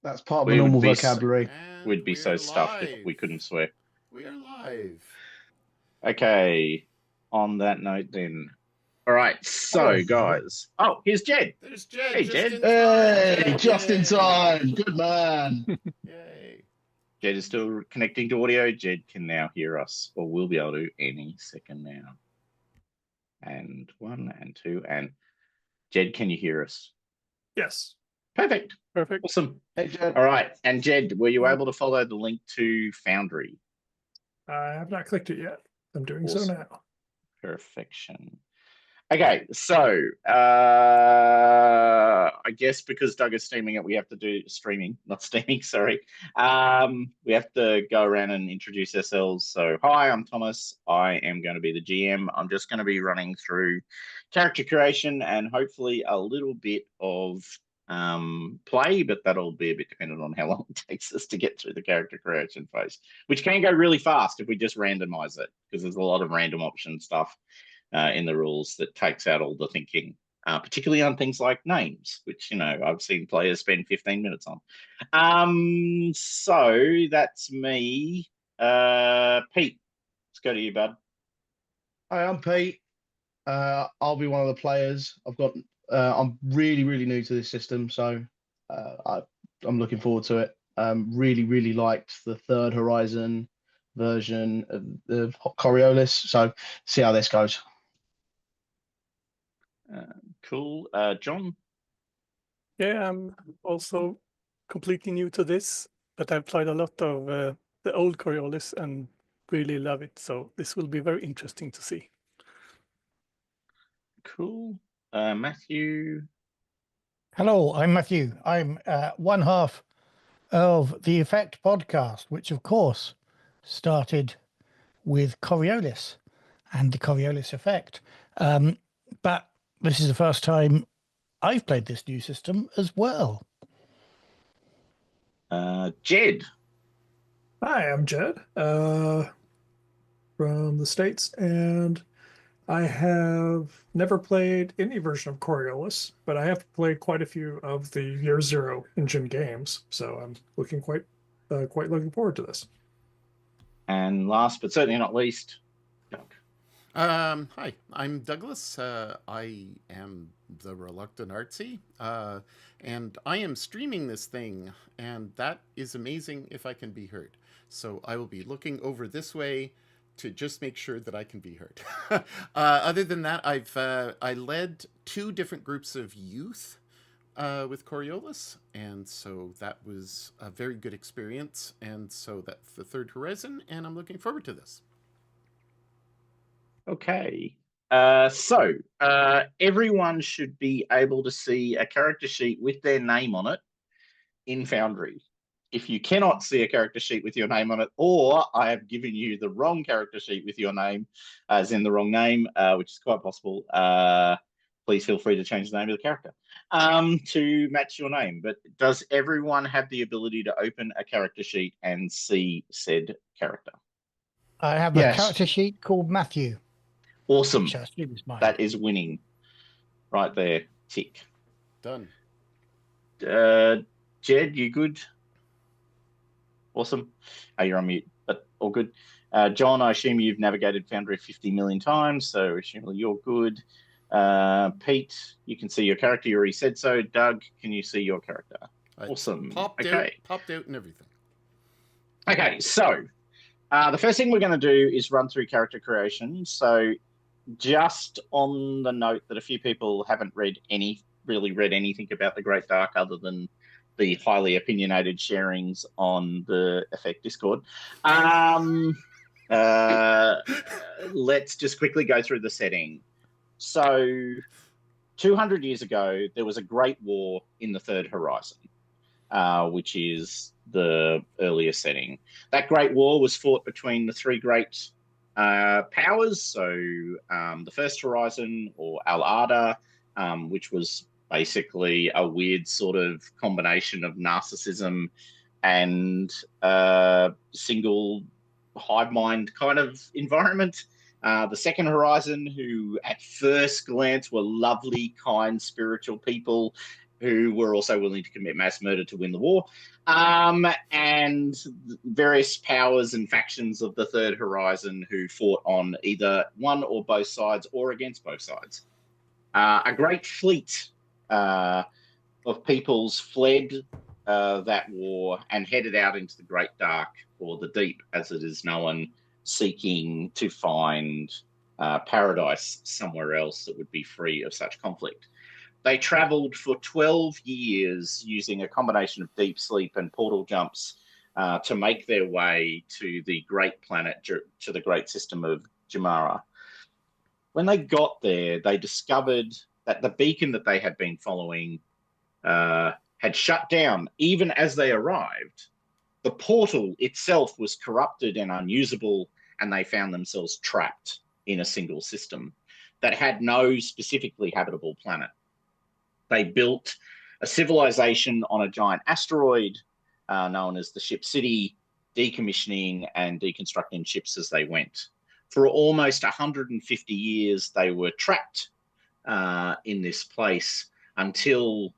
That's part of the We would normal be vocabulary. We'd be so stuffed if we couldn't swear. We are live. Okay. On that note, then. All right. So, guys. Oh, here's Jed. There's Jed. Hey, just Jed. in time. Hey, just in Yay. time. Good man. Yay. Jed is still connecting to audio. Jed can now hear us, or will be able to any second now. And 1 and 2. And Jed, can you hear us? Yes. Perfect. Awesome. Hey, Jed. All right. And Jed, were you able to follow the link to Foundry? I have not clicked it yet. I'm doing so now. Perfection. Okay, so I guess because Doug is streaming it, we have to do not steaming, sorry. We have to go around and introduce ourselves. So, hi, I'm Thomas. I am going to be the GM. I'm just going to be running through character creation and hopefully a little bit of play, but that'll be a bit dependent on how long it takes us to get through the character creation phase, which can go really fast if we just randomize it, because there's a lot of random option stuff in the rules that takes out all the thinking, particularly on things like names, which, I've seen players spend 15 minutes on. So that's me. Pete, let's go to you, bud. Hi, I'm Pete. I'll be one of the players. I'm really, really new to this system, so I'm looking forward to it. Really liked the Third Horizon version of the Coriolis, so see how this goes. Cool. John? Yeah, I'm also completely new to this, but I've played a lot of the old Coriolis and really love it, so this will be very interesting to see. Cool. Matthew? Hello, I'm Matthew. I'm one half of the Effekt Podcast, which of course started with Coriolis and the Coriolis effect. But this is the first time I've played this new system as well. Jed? Hi, I'm Jed from the States, and I have never played any version of Coriolis, but I have played quite a few of the Year Zero engine games, so I'm looking quite looking forward to this. And last but certainly not least, Doug. Hi, I'm Douglas. I am the Reluctant Artsy, and I am streaming this thing, and that is amazing if I can be heard. So I will be looking over this way to just make sure that I can be heard. Other than that, I led 2 different groups of youth with Coriolis, and so that was a very good experience, and so that's the Third Horizon, and I'm looking forward to this. Okay. So everyone should be able to see a character sheet with their name on it in Foundry. If you cannot see a character sheet with your name on it, or I have given you the wrong character sheet with your name, as in the wrong name, which is quite possible, please feel free to change the name of the character to match your name. But does everyone have the ability to open a character sheet and see said character? I have a character sheet called Matthew. Awesome. Which I assume is mine. That is winning. Right there. Tick. Done. Jed, you good? Awesome. You're on mute, but all good. John, I assume you've navigated Foundry 50 million times, so assuming you're good. Pete, you can see your character. You already said so. Doug, can you see your character? Awesome. Popped out and everything. Okay, so the first thing we're going to do is run through character creation. So just on the note that a few people haven't really read anything about the Great Dark other than the highly opinionated sharings on the Effekt Discord. Let's just quickly go through the setting. So 200 years ago, there was a great war in the Third Horizon, which is the earlier setting. That great war was fought between the 3 great powers. So the First Horizon, or Al-Ada, which was basically a weird sort of combination of narcissism and single hive mind kind of environment. The Second Horizon, who at first glance were lovely, kind, spiritual people, who were also willing to commit mass murder to win the war, and various powers and factions of the Third Horizon who fought on either one or both sides or against both sides. A great fleet of peoples fled that war and headed out into the Great Dark, or the Deep as it is known, seeking to find paradise somewhere else that would be free of such conflict. They travelled for 12 years using a combination of deep sleep and portal jumps to make their way to the great planet, to the great system of Jamara. When they got there, they discovered that the beacon that they had been following had shut down even as they arrived. The portal itself was corrupted and unusable, and they found themselves trapped in a single system that had no specifically habitable planet. They built a civilization on a giant asteroid known as the Ship City, decommissioning and deconstructing ships as they went. For almost 150 years, they were trapped in this place until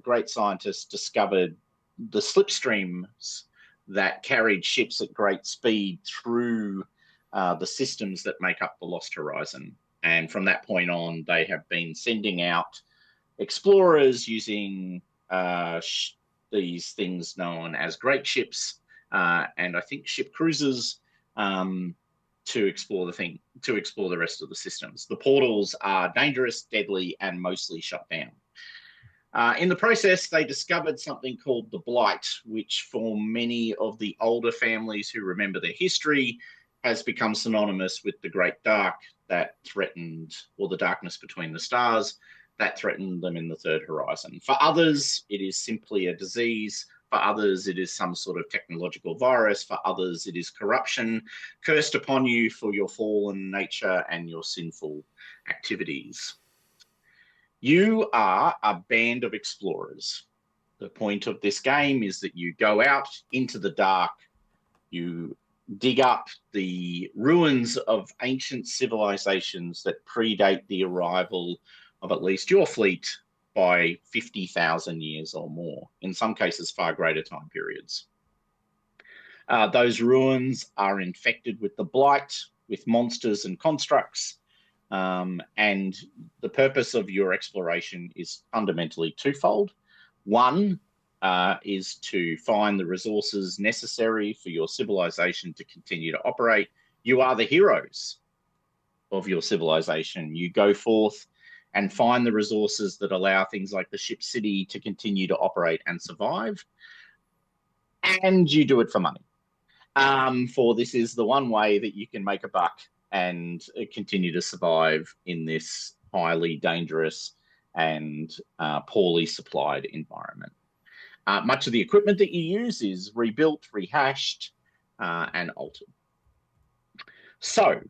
great scientists discovered the slipstreams that carried ships at great speed through the systems that make up the Lost Horizon. And from that point on, they have been sending out explorers using these things known as great ships and I think ship cruisers to explore the rest of the systems. The portals are dangerous, deadly, and mostly shut down. In the process, they discovered something called the Blight, which for many of the older families who remember their history has become synonymous with the Great Dark that threatened, or the darkness between the stars, that threatened them in the Third Horizon. For others, it is simply a disease. For others, it is some sort of technological virus. For others, it is corruption cursed upon you for your fallen nature and your sinful activities. You are a band of explorers. The point of this game is that you go out into the dark, you dig up the ruins of ancient civilizations that predate the arrival of at least your fleet by 50,000 years or more, in some cases far greater time periods. Those ruins are infected with the Blight, with monsters and constructs, and the purpose of your exploration is fundamentally twofold. One is to find the resources necessary for your civilization to continue to operate. You are the heroes of your civilization. You go forth and find the resources that allow things like the Ship City to continue to operate and survive. And you do it for money. For this is the one way that you can make a buck and continue to survive in this highly dangerous and poorly supplied environment. Much of the equipment that you use is rebuilt, rehashed, and altered. So,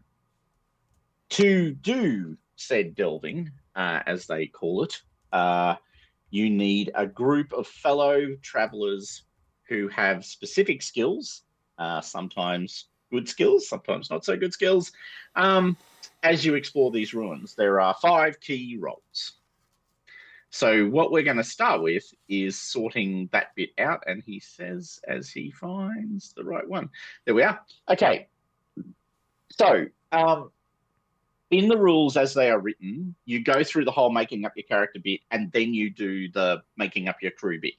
to do said delving, as they call it, you need a group of fellow travelers who have specific skills, sometimes good skills, sometimes not so good skills. As you explore these ruins, there are 5 key roles. So what we're going to start with is sorting that bit out, and he says as he finds the right one. There we are. Okay. So in the rules as they are written, you go through the whole making up your character bit, and then you do the making up your crew bit,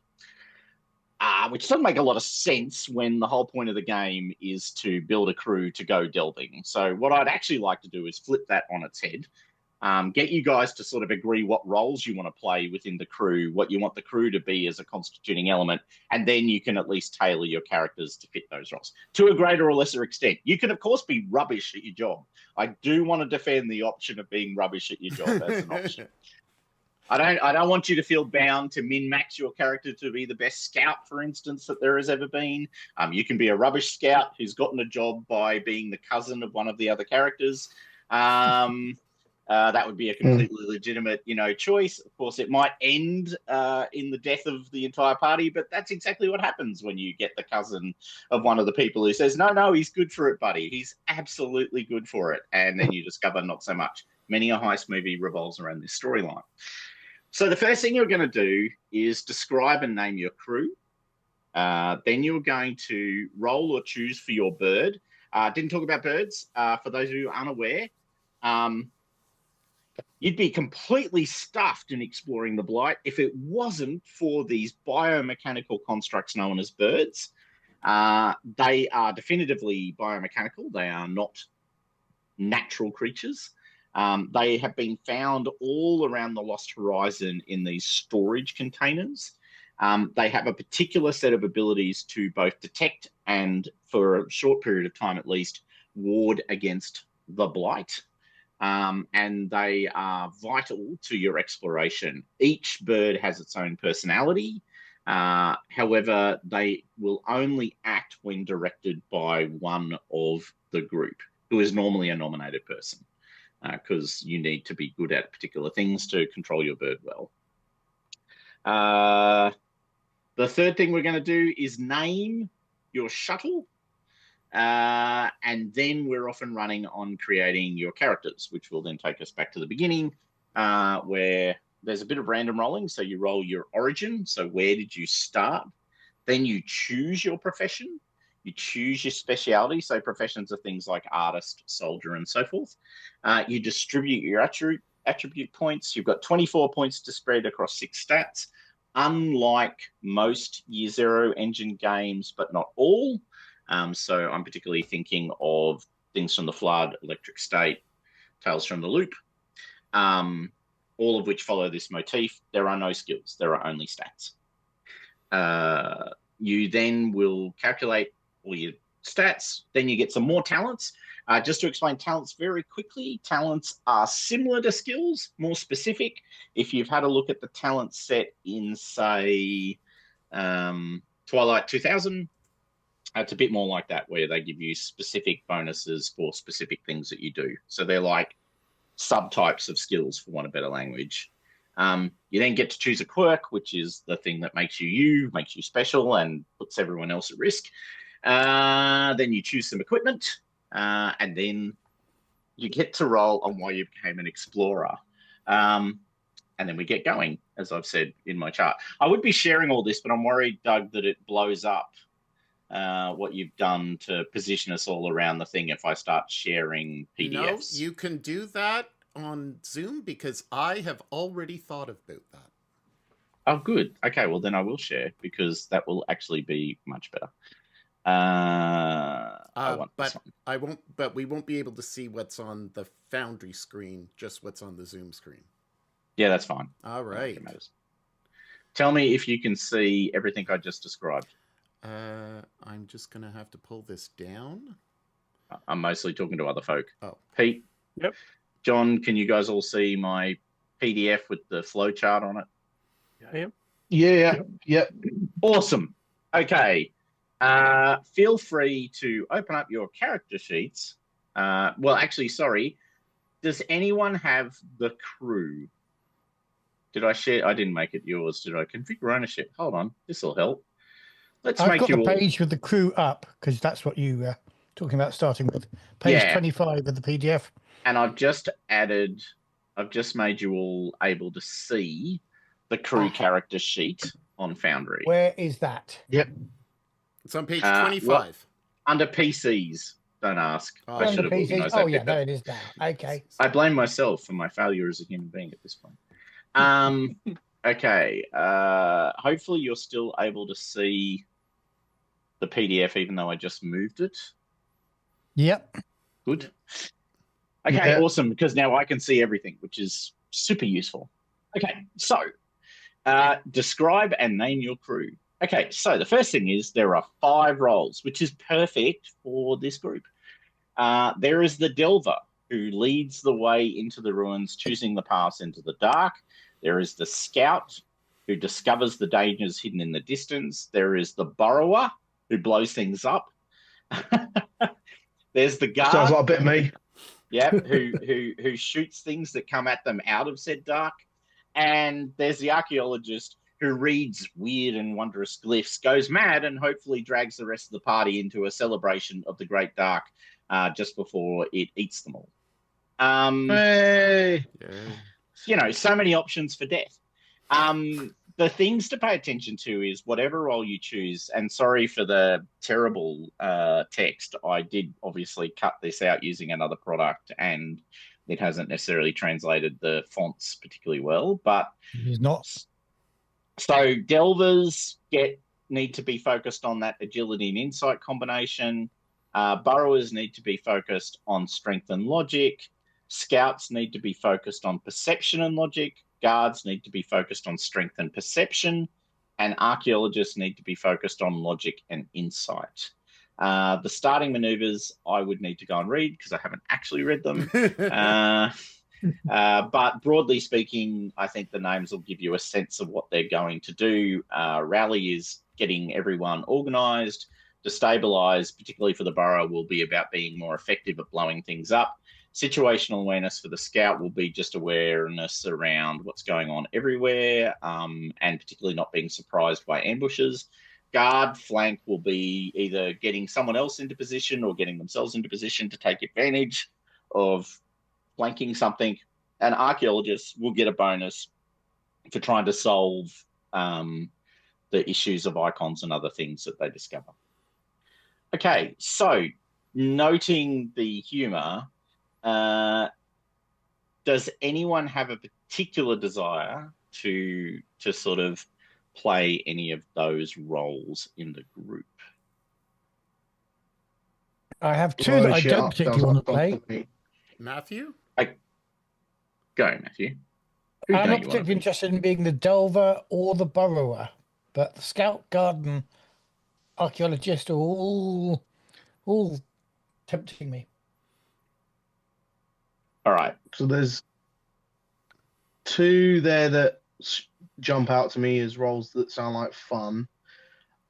which doesn't make a lot of sense when the whole point of the game is to build a crew to go delving. So what I'd actually like to do is flip that on its head. Get you guys to sort of agree what roles you want to play within the crew, what you want the crew to be as a constituting element, and then you can at least tailor your characters to fit those roles to a greater or lesser extent. You can, of course, be rubbish at your job. I do want to defend the option of being rubbish at your job as an option. I don't want you to feel bound to min-max your character to be the best scout, for instance, that there has ever been. You can be a rubbish scout who's gotten a job by being the cousin of one of the other characters. That would be a completely legitimate, choice. Of course, it might end in the death of the entire party, but that's exactly what happens when you get the cousin of one of the people who says, no, he's good for it, buddy. He's absolutely good for it. And then you discover not so much. Many a heist movie revolves around this storyline. So the first thing you're going to do is describe and name your crew. Then you're going to roll or choose for your bird. Didn't talk about birds. For those of you unaware, you'd be completely stuffed in exploring the Blight if it wasn't for these biomechanical constructs known as birds. They are definitively biomechanical. They are not natural creatures. They have been found all around the Lost Horizon in these storage containers. They have a particular set of abilities to both detect and, for a short period of time at least, ward against the Blight. And they are vital to your exploration. Each bird has its own personality. However, they will only act when directed by one of the group, who is normally a nominated person, because you need to be good at particular things to control your bird well. The third thing we're going to do is name your shuttle. And then we're off and running on creating your characters, which will then take us back to the beginning, where there's a bit of random rolling. So you roll your origin. So where did you start? Then you choose your profession. You choose your speciality. So professions are things like artist, soldier, and so forth. You distribute your attribute points. You've got 24 points to spread across 6 stats. Unlike most Year Zero engine games, but not all. So I'm particularly thinking of Things from the Flood, Electric State, Tales from the Loop, all of which follow this motif. There are no skills. There are only stats. You then will calculate all your stats. Then you get some more talents. Just to explain talents very quickly, talents are similar to skills, more specific. If you've had a look at the talent set in, say, Twilight 2000, it's a bit more like that, where they give you specific bonuses for specific things that you do. So they're like subtypes of skills, for want of better language. You then get to choose a quirk, which is the thing that makes you makes you special and puts everyone else at risk. Then you choose some equipment. And then you get to roll on why you became an explorer. And then we get going, as I've said in my chart. I would be sharing all this, but I'm worried, Doug, that it blows up what you've done to position us all around the thing if I start sharing PDFs. No, you can do that on Zoom because I have already thought about that. Oh, good. Okay, well, then I will share because that will actually be much better. But we won't be able to see what's on the Foundry screen, just what's on the Zoom screen. Yeah, that's fine. All right. Tell me if you can see everything I just described. I'm just gonna have to pull this down. I'm mostly talking to other folk. Oh, Pete. Yep. John, can you guys all see my PDF with the flow chart on it? Yeah. Awesome. Okay. Feel free to open up your character sheets. Well, actually, sorry. Does anyone have the crew? Did I share? I didn't make it yours. Did I? Configure ownership. Hold on. This will help. I've got the page with the crew up because that's what you were talking about starting with. Page 25 of the PDF. And I've just made you all able to see the crew character sheet on Foundry. Where is that? Yep. It's on page 25. Under PCs. Don't ask. I should have recognized that. Oh, yeah, there it is now. Okay. I blame myself for my failure as a human being at this point. Okay. Hopefully you're still able to see the PDF, even though I just moved it. Yep. Good. Okay, awesome, because now I can see everything, which is super useful. Okay, so describe and name your crew. Okay, so the first thing is there are 5 roles, which is perfect for this group. There is the Delver, who leads the way into the ruins, choosing the paths into the dark. There is the Scout, who discovers the dangers hidden in the distance. There is the Burrower, who blows things up. There's the Guard. Sounds like a bit of me. Yeah, who shoots things that come at them out of said dark. And there's the Archaeologist, who reads weird and wondrous glyphs, goes mad, and hopefully drags the rest of the party into a celebration of the Great Dark just before it eats them all. Hey! You know, so many options for death. The things to pay attention to is whatever role you choose. And sorry for the terrible text. I did obviously cut this out using another product, and it hasn't necessarily translated the fonts particularly well. But He's not. so delvers need to be focused on that agility and insight combination. Burrowers need to be focused on strength and logic. Scouts need to be focused on perception and logic. Guards need to be focused on strength and perception. And archaeologists need to be focused on logic and insight. The starting maneuvers I would need to go and read because I haven't actually read them. But broadly speaking, I think the names will give you a sense of what they're going to do. Rally is getting everyone organised. Destabilise, particularly for the burrow, will be about being more effective at blowing things up. Situational awareness for the scout will be just awareness around what's going on everywhere, and particularly not being surprised by ambushes. Guard flank will be either getting someone else into position or getting themselves into position to take advantage of flanking something. And archaeologists will get a bonus for trying to solve the issues of icons and other things that they discover. Okay, so noting the humour, does anyone have a particular desire to sort of play any of those roles in the group? I have two that I don't particularly want to play. Matthew? Go, Matthew. I'm not particularly interested in being the delver or the burrower, but the scout, guard, and archaeologist are all tempting me. All right. So there's two there that jump out to me as roles that sound like fun.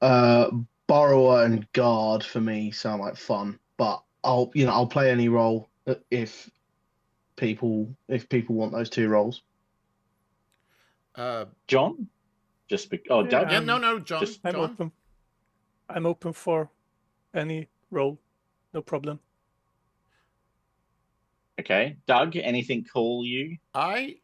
Borrower and guard for me sound like fun, but I'll play any role if people want those two roles. John? Doug? Yeah, no, John. I'm open for any role, no problem. Okay, Doug, anything call you? I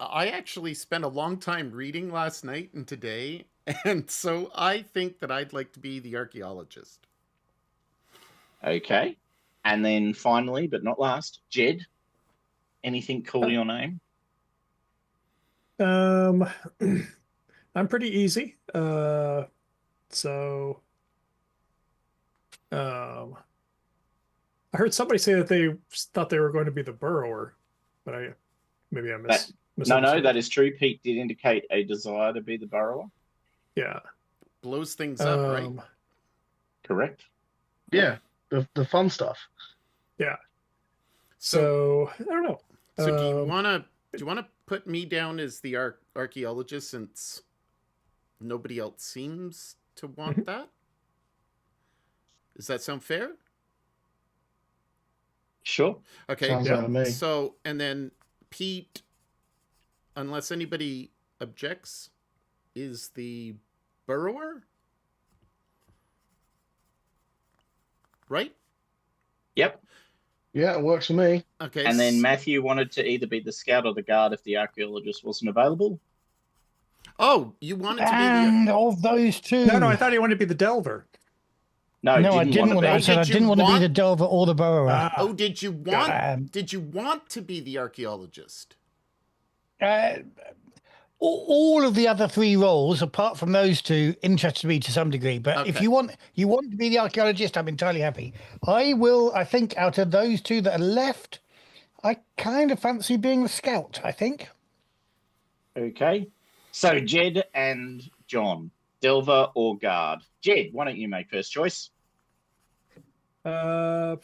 actually spent a long time reading last night and today, and so I think that I'd like to be the archaeologist. Okay, and then finally, but not last, Jed, anything call your name? I'm pretty easy. I heard somebody say that they thought they were going to be the burrower, but maybe I missed. No, that is true. Pete did indicate a desire to be the burrower. Yeah. Blows things up, right? Correct. Yeah, the fun stuff. Yeah. So I don't know. So do you want to put me down as the archaeologist since nobody else seems to want that? Does that sound fair? Sure. Okay. Sounds like me. So, and then Pete, unless anybody objects, is the burrower? Right? Yep. Yeah, it works for me. Okay. And then Matthew wanted to either be the scout or the guard if the archaeologist wasn't available. Oh, you wanted to be And of those two, No, I thought he wanted to be the delver. No, I didn't want to. I said I didn't want to be the delver or the burrower. Oh, did you want? Did you want to be the archaeologist? All of the other three roles, apart from those two, interested me to some degree. But if you want to be the archaeologist, I'm entirely happy. I think out of those two that are left, I kind of fancy being the scout, I think. Okay. So Jed and John, delver or guard? Jed, why don't you make first choice? I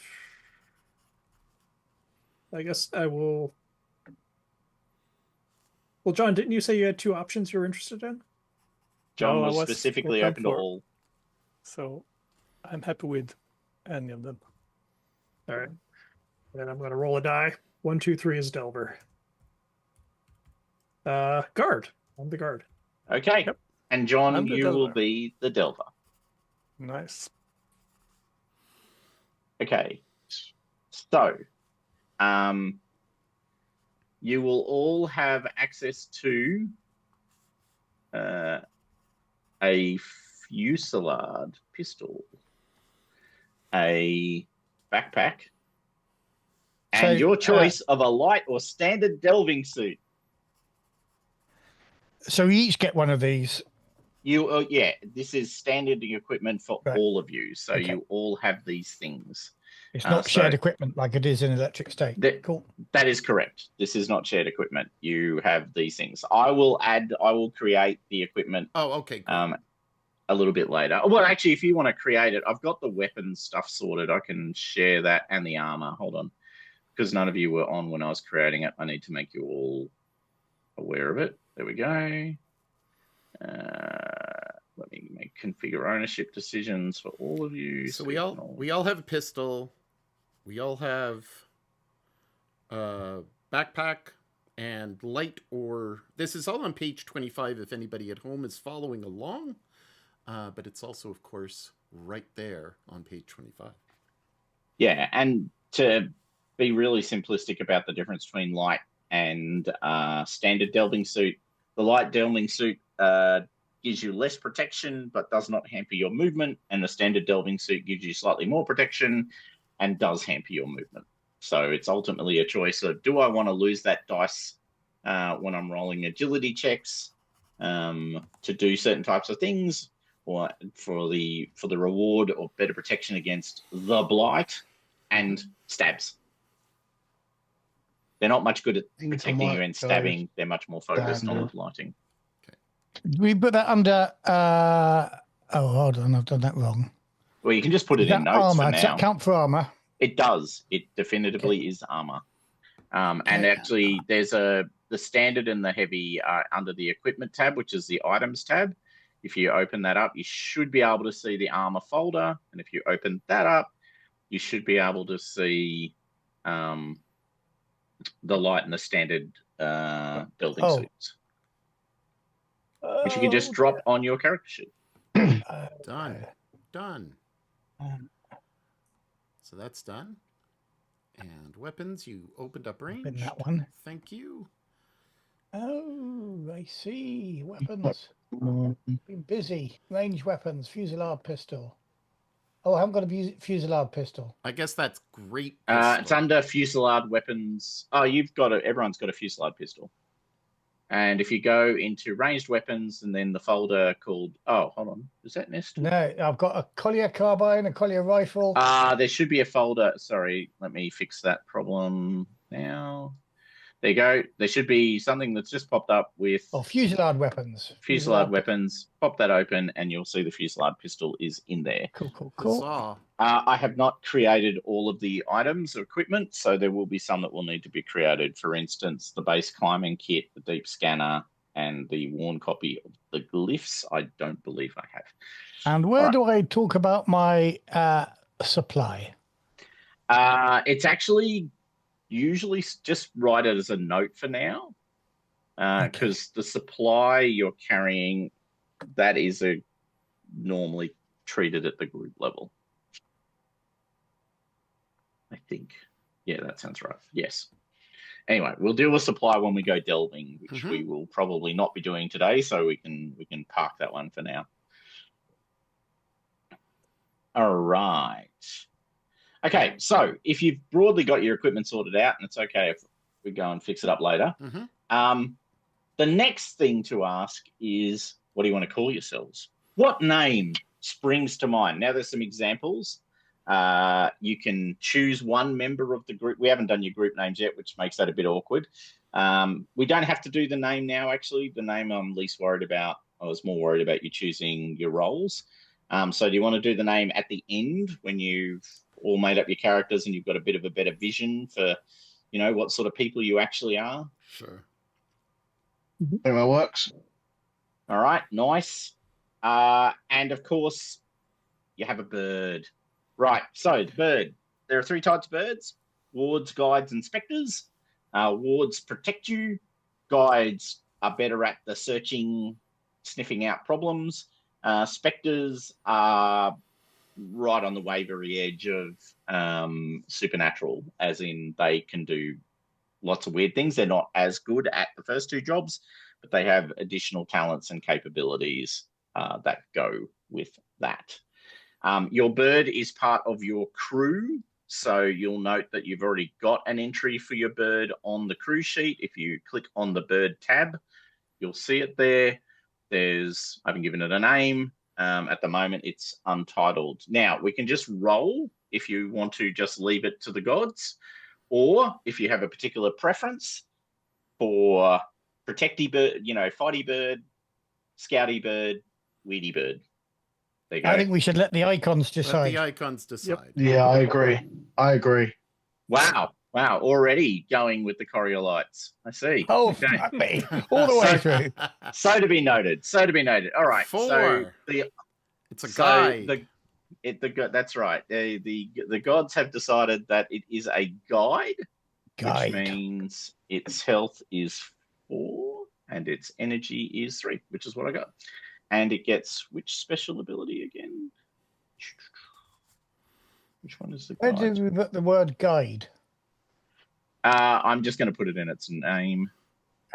guess I will. Well, John, didn't you say you had two options you were interested in? John was specifically open to all. So I'm happy with any of them. All right. Then I'm going to roll a die. 1, 2, 3 is delver. Guard. I'm the guard. Okay. Yep. And John, you will delver. be the delver. Nice. Okay. So, you will all have access to a fusillade pistol, a backpack, and your choice of a light or standard delving suit. So we each get one of these. Yeah, this is standard equipment for all of you. So Okay. you all have these things. It's not shared equipment like it is in Electric State. Cool. That is correct. This is not shared equipment. You have these things. I will create the equipment. Oh, okay. Cool. A little bit later. Well, actually, if you want to create it, I've got the weapons stuff sorted. I can share that and the armor. Hold on. Because none of you were on when I was creating it, I need to make you all aware of it. There we go. Let me configure ownership decisions for all of you. So we all have a pistol. We all have a backpack and light, or this is all on page 25 if anybody at home is following along. But it's also, of course, right there on page 25. Yeah, and to be really simplistic about the difference between light and standard delving suit, the light delving suit gives you less protection but does not hamper your movement, and the standard delving suit gives you slightly more protection and does hamper your movement. So it's ultimately a choice of, do I want to lose that dice when I'm rolling agility checks to do certain types of things, or for the reward or better protection against the blight and stabs. They're not much good at protecting you and stabbing. They're much more focused on blighting. Do we put that under... oh, hold on. I've done that wrong. Well, you can just put it in notes armor? for now. Does that count for armor? It does. It definitively is armor. And actually, there's the standard and the heavy under the equipment tab, which is the items tab. If you open that up, you should be able to see the armor folder. And if you open that up, you should be able to see the light and the standard building suits, which you can just drop on your character sheet. Done. So that's done. And weapons, you opened up range. Open that one. Thank you. Oh, I see. Weapons. Been busy. Range weapons, fusillade pistol. Oh, I haven't got a fusillade pistol. I guess that's great. It's under fusillade weapons. Oh, everyone's got a fusillade pistol. And if you go into ranged weapons and then the folder called, hold on, is that nested? No, I've got a Collier carbine, a Collier rifle. There should be a folder. Sorry, let me fix that problem now. There you go. There should be something that's just popped up with... Oh, fusillade weapons. Fusillade weapons. Pop that open and you'll see the fusillade pistol is in there. Cool. I have not created all of the items or equipment, so there will be some that will need to be created. For instance, the base climbing kit, the deep scanner, and the worn copy of the glyphs. I don't believe I have. And where do I talk about my supply? It's actually... usually just write it as a note for now, because the supply you're carrying, that is normally treated at the group level. I think. Yeah, that sounds right. Yes. Anyway, we'll deal with supply when we go delving, which we will probably not be doing today, so we can park that one for now. All right. Okay, so if you've broadly got your equipment sorted out, and it's okay if we go and fix it up later, the next thing to ask is, what do you want to call yourselves? What name springs to mind? Now, there's some examples. You can choose one member of the group. We haven't done your group names yet, which makes that a bit awkward. We don't have to do the name now, actually. The name I'm least worried about. I was more worried about you choosing your roles. So do you want to do the name at the end when you've all made up your characters and you've got a bit of a better vision for, what sort of people you actually are? Sure. That works. All right, nice. And of course, you have a bird. Right, so the bird. There are 3 types of birds: wards, guides, and spectres. Wards protect you. Guides are better at the searching, sniffing out problems. Spectres are right on the wavery edge of supernatural, as in they can do lots of weird things. They're not as good at the first 2 jobs, but they have additional talents and capabilities that go with that. Your bird is part of your crew, so you'll note that you've already got an entry for your bird on the crew sheet. If you click on the bird tab, you'll see it there. I haven't given it a name. At the moment, it's untitled. Now, we can just roll if you want to just leave it to the gods, or if you have a particular preference for protecty bird, fighty bird, scouty bird, weedy bird. There you go. I think we should let the icons decide. Let the icons decide. Yeah, I agree. Wow. Already going with the Coriolites. I see. Oh, okay. fuck me. All the way through. So to be noted. All right. 4. So it's a guide. That's right. The gods have decided that it is a guide, which means its health is 4 and its energy is 3, which is what I got. And it gets which special ability again? Which one is the guide? Where do we put the word guide? I'm just going to put it in its name.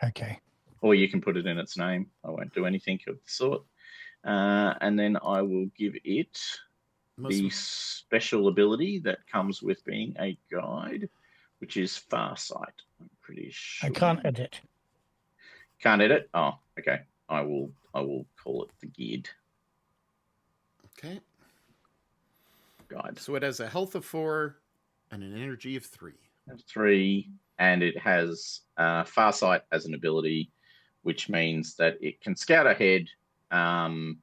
Okay. Or you can put it in its name. I won't do anything of the sort. And then I will give it the special ability that comes with being a guide, which is Farsight. I'm pretty sure. I can't edit. Can't edit? Oh, okay. I will call it the guide. Okay. Guide. So it has a health of 4 and an energy of 3. 3, and it has Farsight as an ability, which means that it can scout ahead, and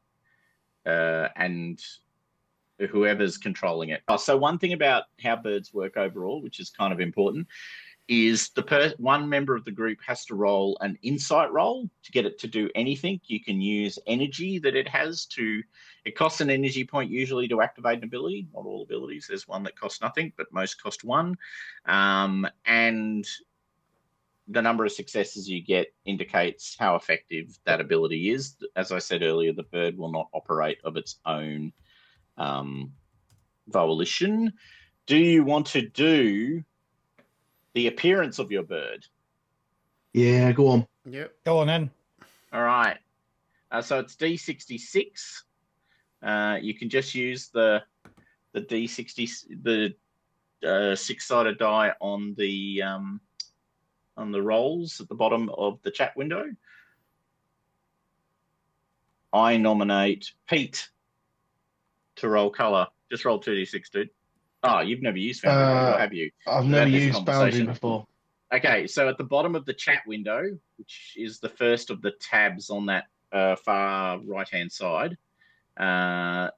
whoever's controlling it. So one thing about how birds work overall, which is kind of important, is one member of the group has to roll an insight roll to get it to do anything. You can use energy that it has to. It costs an energy point usually to activate an ability. Not all abilities. There's one that costs nothing, but most cost 1. And the number of successes you get indicates how effective that ability is. As I said earlier, the bird will not operate of its own volition. Do you want to do the appearance of your bird? Yeah, go on. Yep. Go on then. All right. So it's D66. You can just use the D60, the 6-sided die on the rolls at the bottom of the chat window. I nominate Pete to roll color. Just roll 2d6, dude. Oh, you've never used Foundry before, have you? I've never used Foundry before. Okay, so at the bottom of the chat window, which is the first of the tabs on that far right-hand side,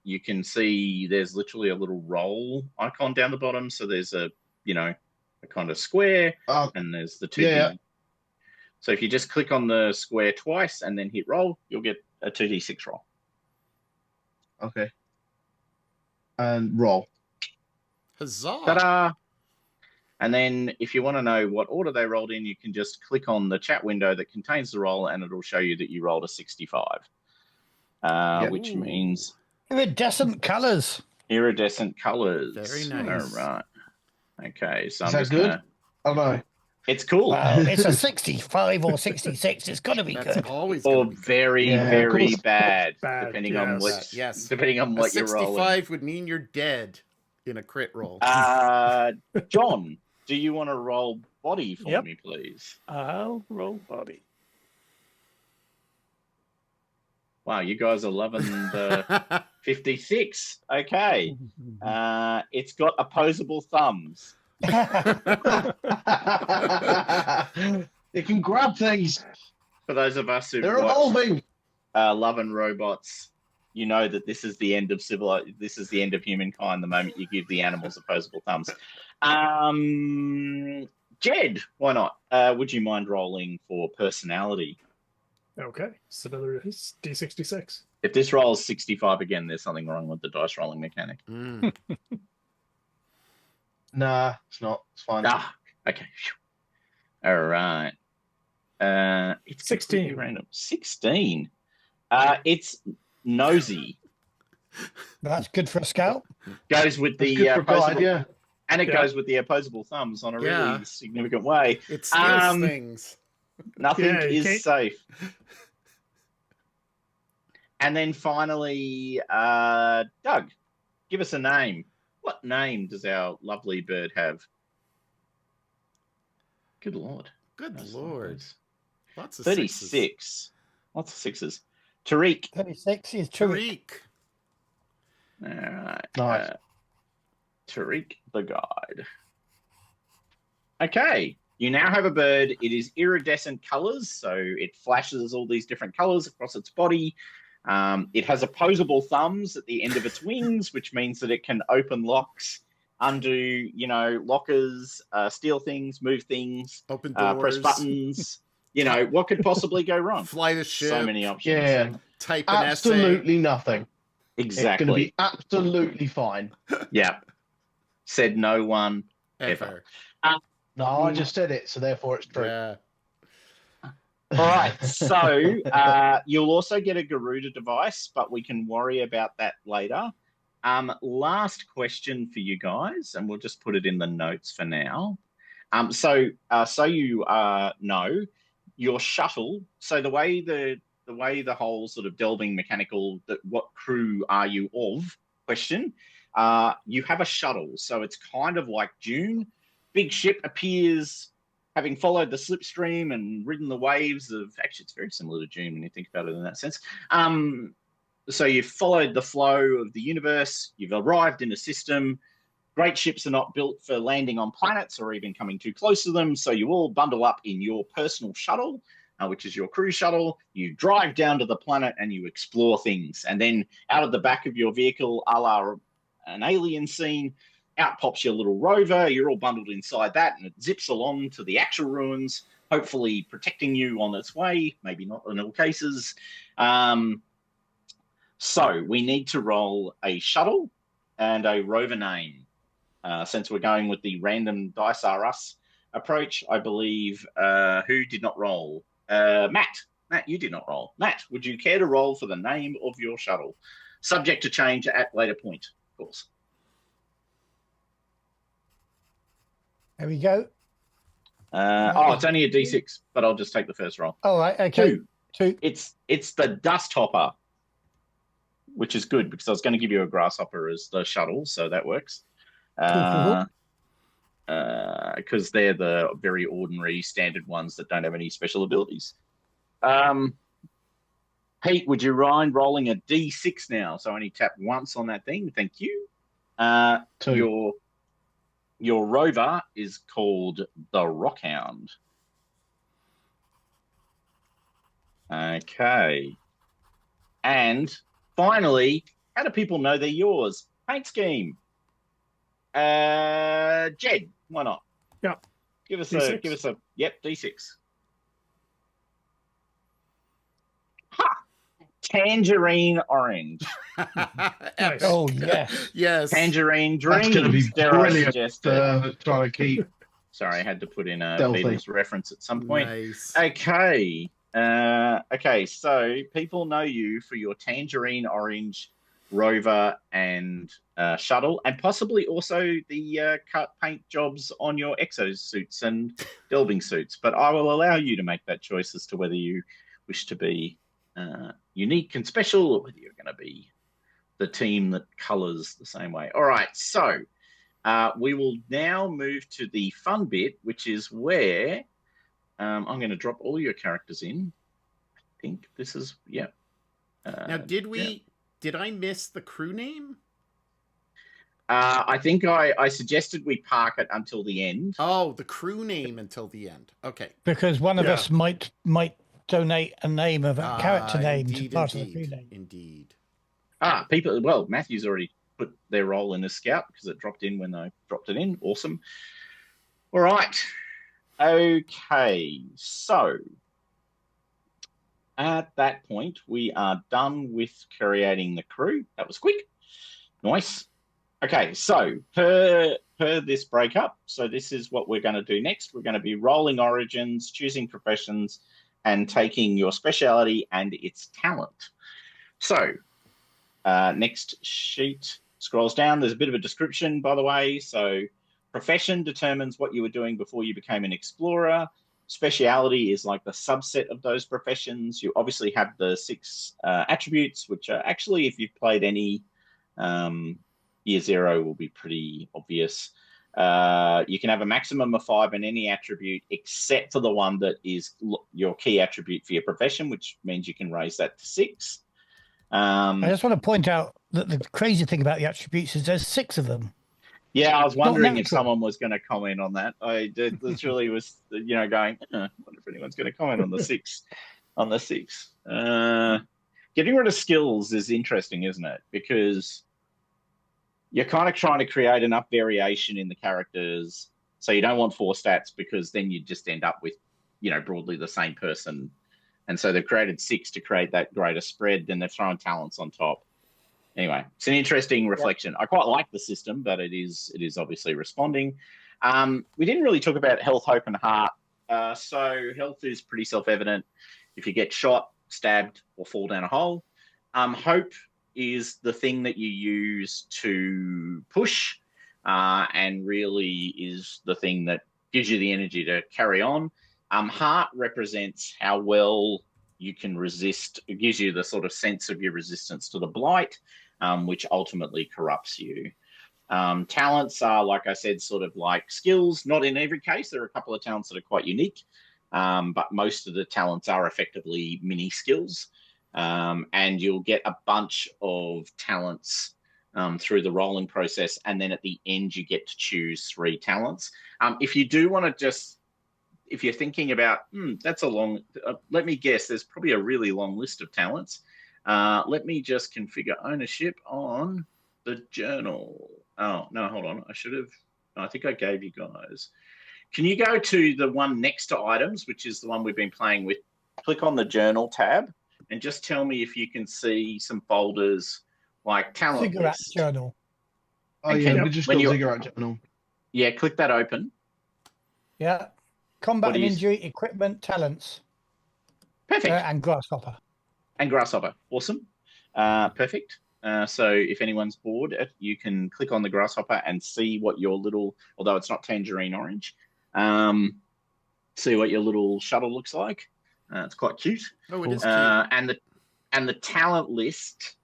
you can see there's literally a little roll icon down the bottom. So there's a kind of square, and there's the 2D. Yeah. So if you just click on the square twice and then hit roll, you'll get a 2d6 roll. Okay. And roll. Huzzah! Ta-da! And then if you want to know what order they rolled in, you can just click on the chat window that contains the roll, and it'll show you that you rolled a 65, which means iridescent colours. Iridescent colours. Very nice. All right. Okay, so Is I'm that just good? gonna... Oh no. It's cool. Well, it's a 65 or 66. It's got to be That's good. always Or gonna be good. very, very bad, Bad, depending yes. on what. Yes. Depending on A what you're rolling. 65 would mean you're dead in a crit roll. John, do you want to roll body for Yep. me, please? I'll roll body. Wow, you guys are loving the 56. Okay. It's got opposable thumbs. It can grab things. For those of us who've They're watched evolving. Love and Robots, you know that this is the end of this is the end of humankind the moment you give the animals opposable thumbs. Jed, why not? Would you mind rolling for personality? Okay, so another D66. If this rolls 65 again, there's something wrong with the dice rolling mechanic. Mm. Nah, it's not. It's fine. Okay. All right. It's 16. completely random. 16. It's nosy. That's good for a scout. Goes with That's the good for opposable, guide, yeah. and it Yeah. goes with the opposable thumbs on a Yeah. really significant way. It steals Um, things. Nothing Yeah, you is can't- safe. And then finally, Doug, give us a name. What name does our lovely bird have? Good Lord. Good That's lord. nice. Lots of 36. sixes. Lots of sixes. Tariq. 36 is Tariq. All right. Nice. Tariq the guide. Okay. You now have a bird. It is iridescent colors, so it flashes all these different colors across its body. It has opposable thumbs at the end of its wings, which means that it can open locks, undo, lockers, steal things, move things, Open doors. press buttons. What could possibly go wrong? Fly the ship. So many options. Yeah, Type an essay. absolutely nothing. It's going to Exactly. be absolutely fine. Yeah. Said no one Ever. No, I just said it, so therefore it's true. Yeah. All right, so you'll also get a Garuda device, but we can worry about that later. Last question for you guys, and we'll just put it in the notes for now. So you know your shuttle. So the way the whole sort of delving mechanical, that what crew are you of question? You have a shuttle, so it's kind of like Dune. Big ship appears, having followed the slipstream and ridden the waves of, actually, it's very similar to Dune when you think about it in that sense. So you've followed the flow of the universe, you've arrived in a system. Great ships are not built for landing on planets or even coming too close to them. So you all bundle up in your personal shuttle, which is your crew shuttle. You drive down to the planet and you explore things. And then out of the back of your vehicle, a la an alien scene, out pops your little rover. You're all bundled inside that, and it zips along to the actual ruins, hopefully protecting you on its way, maybe not in all cases. So we need to roll a shuttle and a rover name. Since we're going with the random dice are us approach, I believe, who did not roll? Matt. Matt, you did not roll. Matt, would you care to roll for the name of your shuttle? Subject to change at later point, of course. There we go. It's only a D6, but I'll just take the first roll. All right. Okay. Two. It's the Dust Hopper, which is good because I was going to give you a Grasshopper as the shuttle, so that works. Because they're the very ordinary standard ones that don't have any special abilities. Pete, would you mind rolling a D6 now? So I only tap once on that thing. Thank you. Two. Your rover is called the Rockhound. Okay. And finally, how do people know they're yours? Paint scheme. Jed, why not? Yeah. Give us D6? a D6. Tangerine orange. Nice. Oh, yes. Yes. Tangerine That's going to be dreams. Dare I brilliant. suggest Trying to keep Sorry, I had to put in a Stealthy. Beatles reference at some point. Nice. Okay. So people know you for your tangerine orange rover and shuttle, and possibly also the cut paint jobs on your exosuits and delving suits. But I will allow you to make that choice as to whether you wish to be unique and special, or whether you're going to be the team that colors the same way. All right, so we will now move to the fun bit, which is where I'm going to drop all your characters in. I think this is, yeah. Now, did I miss the crew name? I think I suggested we park it until the end. Oh, the crew name until the end. Okay. Because one of us might donate a name of a character name indeed, to part of the indeed, crew name. Indeed. People. Well, Matthew's already put their role in as scout because it dropped in when I dropped it in. Awesome. All right. Okay. So at that point, we are done with creating the crew. That was quick. Nice. Okay. So per this breakup, so this is what we're going to do next. We're going to be rolling origins, choosing professions, and taking your speciality and its talent. So next sheet scrolls down. There's a bit of a description, by the way. So profession determines what you were doing before you became an explorer. speciality is like the subset of those professions. You obviously have the 6 attributes, which are actually, if you've played any year 0, will be pretty obvious. You can have a maximum of 5 in any attribute except for the one that is your key attribute for your profession, which means you can raise that to 6. I just want to point out that the crazy thing about the attributes is there's 6 of them. Yeah, I was wondering if someone was going to comment on that. I literally was, going, I wonder if anyone's going to comment on the 6. On the 6. Getting rid of skills is interesting, isn't it? Because you're kind of trying to create enough variation in the characters. So you don't want 4 stats, because then you just end up with, broadly the same person. And so they've created 6 to create that greater spread. Then they've thrown talents on top. Anyway, it's an interesting reflection. I quite like the system, but it is obviously responding. We didn't really talk about health, hope, and heart. So health is pretty self-evident. If you get shot, stabbed, or fall down a hole. Hope is the thing that you use to push, and really is the thing that gives you the energy to carry on. Heart represents how well you can resist. It gives you the sort of sense of your resistance to the blight, which ultimately corrupts you. Talents are, like I said, sort of like skills. Not in every case. There are a couple of talents that are quite unique, but most of the talents are effectively mini skills. And you'll get a bunch of talents through the rolling process, and then at the end you get to choose 3 talents. If you do want to just, if you're thinking about, that's a long, let me guess, there's probably a really long list of talents. Let me just configure ownership on the journal. Oh, no, hold on. I think I gave you guys. Can you go to the one next to items, which is the one we've been playing with? Click on the journal tab and just tell me if you can see some folders like talent Ziggurat list. journal. Oh, yeah, we just got Ziggurat journal. Yeah, click that open. Yeah. Combat and injury, equipment, talents. Perfect. And grasshopper. And grasshopper. Awesome. Perfect. So if anyone's bored, you can click on the grasshopper and see what your little, although it's not tangerine orange, see what your little shuttle looks like. It's quite cute. Oh, it is cute. And the talent list,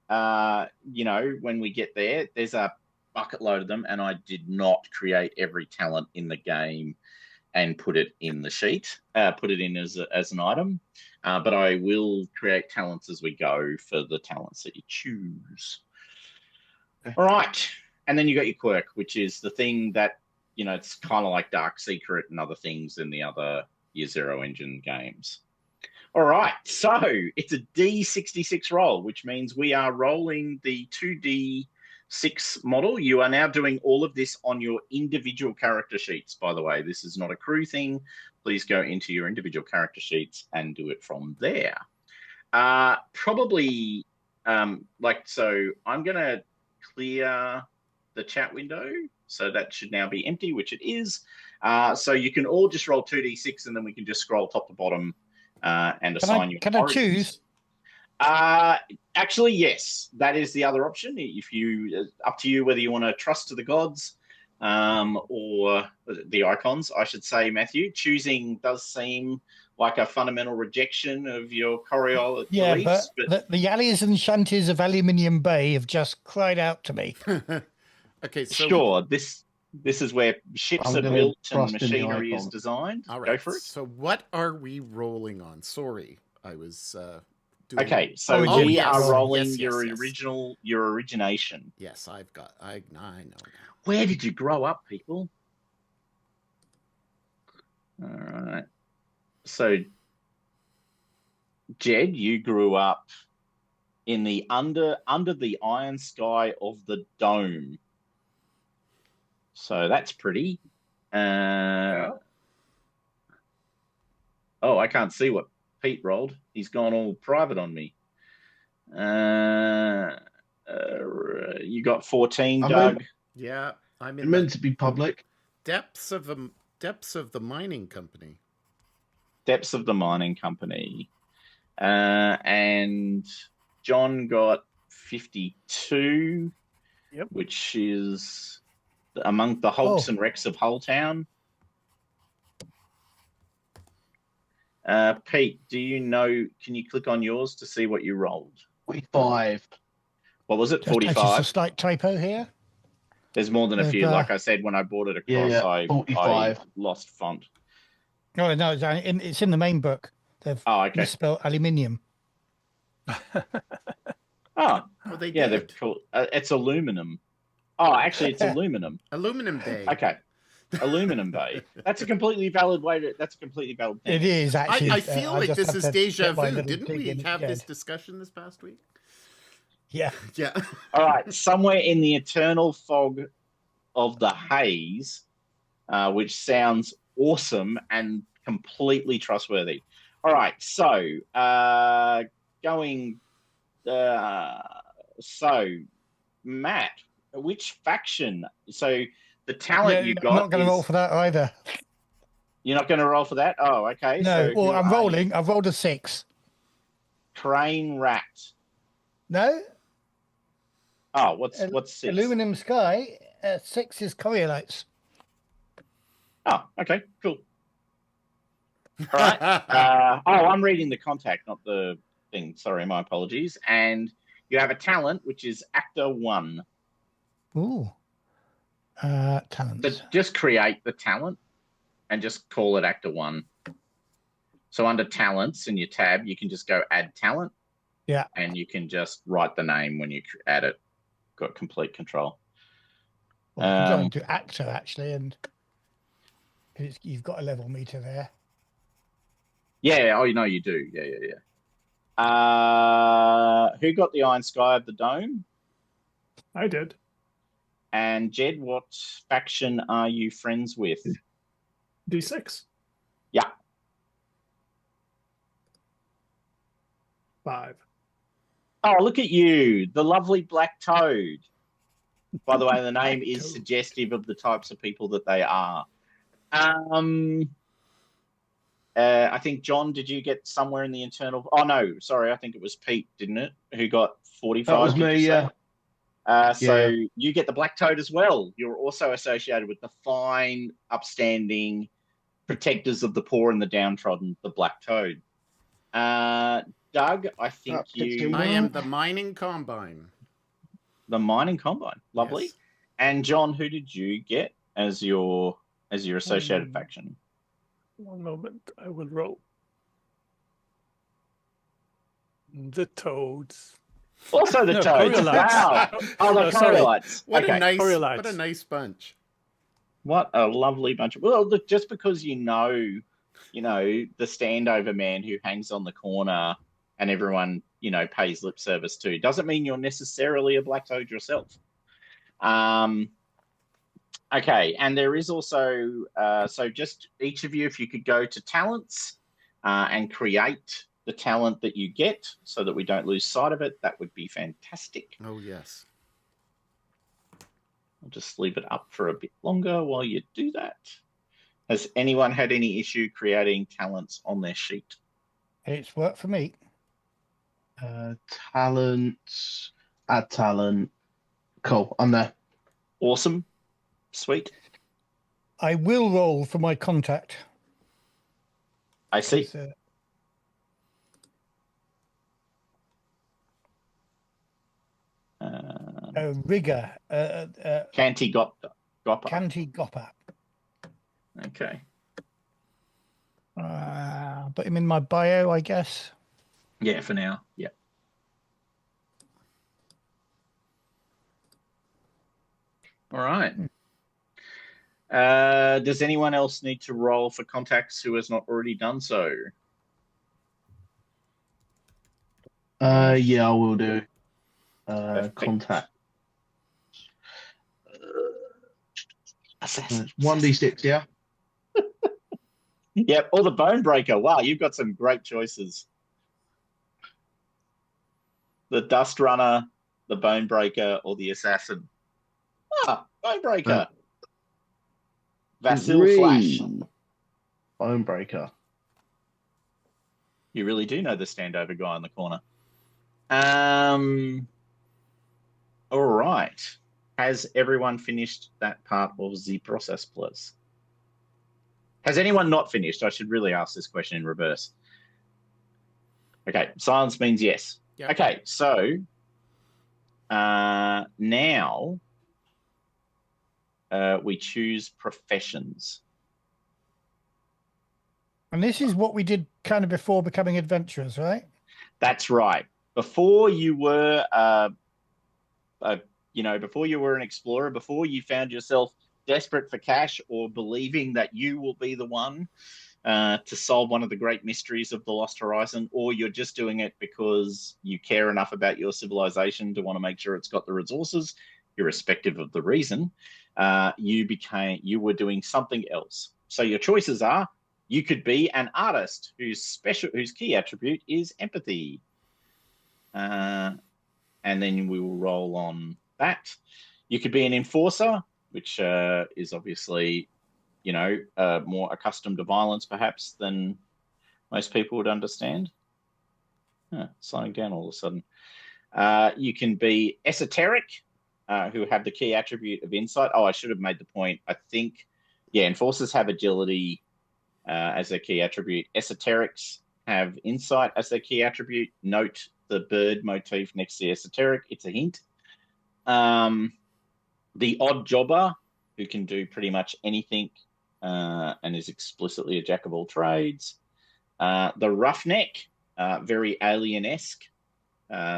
when we get there, there's a bucket load of them, and I did not create every talent in the game and put it in the sheet, put it in as an item. But I will create talents as we go for the talents that you choose. Okay. All right. And then you got your quirk, which is the thing that, it's kind of like Dark Secret and other things in the other Year Zero engine games. All right. So it's a D66 roll, which means we are rolling the 2D6 model. You are now doing all of this on your individual character sheets, by the way. This is not a crew thing. Please go into your individual character sheets and do it from there. Probably, so I'm going to clear the chat window. So that should now be empty, which it is. So you can all just roll 2D6, and then we can just scroll top to bottom and assign your origins. I choose? Actually, yes. That is the other option. If you, up to you whether you want to trust to the gods or the icons, I should say, Matthew. Choosing does seem like a fundamental rejection of your Coriolis beliefs. But the Yallies and Shanties of Aluminium Bay have just cried out to me. Okay, so sure. This is where ships are built and machinery is designed. All right. Go for it. So what are we rolling on? Sorry, I was doing... Okay, so we are rolling your origination. Yes, I know now. Where did you grow up, people? All right. So, Jed, you grew up in the under the iron sky of the dome. So that's pretty. Oh, I can't see what Pete rolled. He's gone all private on me. You got 14, Doug. Yeah, I'm in. Meant to be public. Depths of the mining company. Depths of the mining company. And John got 52, which is among the hulks and wrecks of Hulltown. Pete, do you know? Can you click on yours to see what you rolled? 45. What was it? Just noticed a 45. slight typo here. There's more than a There's, few. Like I said, when I brought it across, Yeah, I 45. lost font. No, it's in the main book. They've Oh, okay. misspelled aluminium. Oh, they yeah, did. they've called it's aluminum. Oh, actually, it's aluminum. Aluminum Bay. Okay, aluminum bay. That's a completely valid way to. That's a completely valid thing. It is actually. I feel like just this had is to deja get my vu. little Didn't dig we in have this again. discussion this past week? Yeah. Yeah. All right, somewhere in the eternal fog of the haze, which sounds awesome and completely trustworthy. All right, so going. So, Matt, which faction? So the talent you got. I'm not going to roll for that either. You're not going to roll for that? Oh, okay. No. So Well, who I'm are rolling. you? I've rolled a 6. Crane Rat. No. Oh, what's 6? Aluminum Sky. 6 is Coriolis. Oh, okay, cool. All right. I'm reading the contact, not the thing. Sorry, my apologies. And you have a talent, which is Actor 1. Ooh. Talents. But just create the talent and just call it Actor 1. So under talents in your tab, you can just go add talent. Yeah. And you can just write the name when you add it. Got complete control. Well, I can go into actor actually, and you've got a level meter there. Yeah, oh, you know you do. Yeah. Who got the Iron Sky of the Dome? I did. And Jed, what faction are you friends with? D6. Yeah. 5. Oh, look at you, the lovely Black Toad. By the way, the name Black is Toad. suggestive of the types of people that they are. I think, John, did you get somewhere in the internal? Oh, no, sorry. I think it was Pete, didn't it? Who got 45? That was did me, you say? yeah. So you get the Black Toad as well. You're also associated with the fine, upstanding protectors of the poor and the downtrodden, the Black Toad. Doug, I think you... I am the Mining Combine. The Mining Combine. Lovely. Yes. And John, who did you get as your associated faction? One moment. I will roll. The Toads. Also the No, Toads. Coriolis. Wow. Oh, the No, sorry. Coriolis. What Okay. a nice bunch. What a lovely bunch of... Well, look, just because you know, the standover man who hangs on the corner and everyone, pays lip service to, doesn't mean you're necessarily a Black Toad yourself. Okay, and there is also, so just each of you, if you could go to talents and create the talent that you get so that we don't lose sight of it, that would be fantastic. Oh, yes. I'll just leave it up for a bit longer while you do that. Has anyone had any issue creating talents on their sheet? It's worked for me. Talent, add talent. Cool, I'm there. Awesome. Sweet. I will roll for my contact. I see. It's, a rigger. Canty Gopper. Canty Gopper. Okay. Put him in my bio, I guess. Yeah, for now. Yeah. All right. Does anyone else need to roll for contacts who has not already done so? Yeah, I will do. Perfect. Contact. Assassin. 1d6, yeah? Yep, or the Bone Breaker. Wow, you've got some great choices. The Dust Runner, the Bone Breaker, or the Assassin. Ah, Bone Breaker. Vaesen Flash. Bone Breaker. You really do know the standover guy in the corner. All right. Has everyone finished that part of the process, please? Has anyone not finished? I should really ask this question in reverse. Okay, silence means yes. Yep. Okay, so now we choose professions. And this is what we did kind of before becoming adventurers, right? That's right. Before you were, before you were an explorer, before you found yourself desperate for cash or believing that you will be the one to solve one of the great mysteries of the Lost Horizon, or you're just doing it because you care enough about your civilization to want to make sure it's got the resources, irrespective of the reason, you were doing something else. So your choices are: you could be an artist whose key attribute is empathy. And then we will roll on that. You could be an enforcer, which is obviously, more accustomed to violence perhaps than most people would understand. Slowing down all of a sudden. You can be esoteric, who have the key attribute of insight. Oh, I should have made the point. I think, enforcers have agility as their key attribute. Esoterics have insight as their key attribute. Note the bird motif next to esoteric. It's a hint. The odd jobber, who can do pretty much anything and is explicitly a jack of all trades. The roughneck, very alien-esque.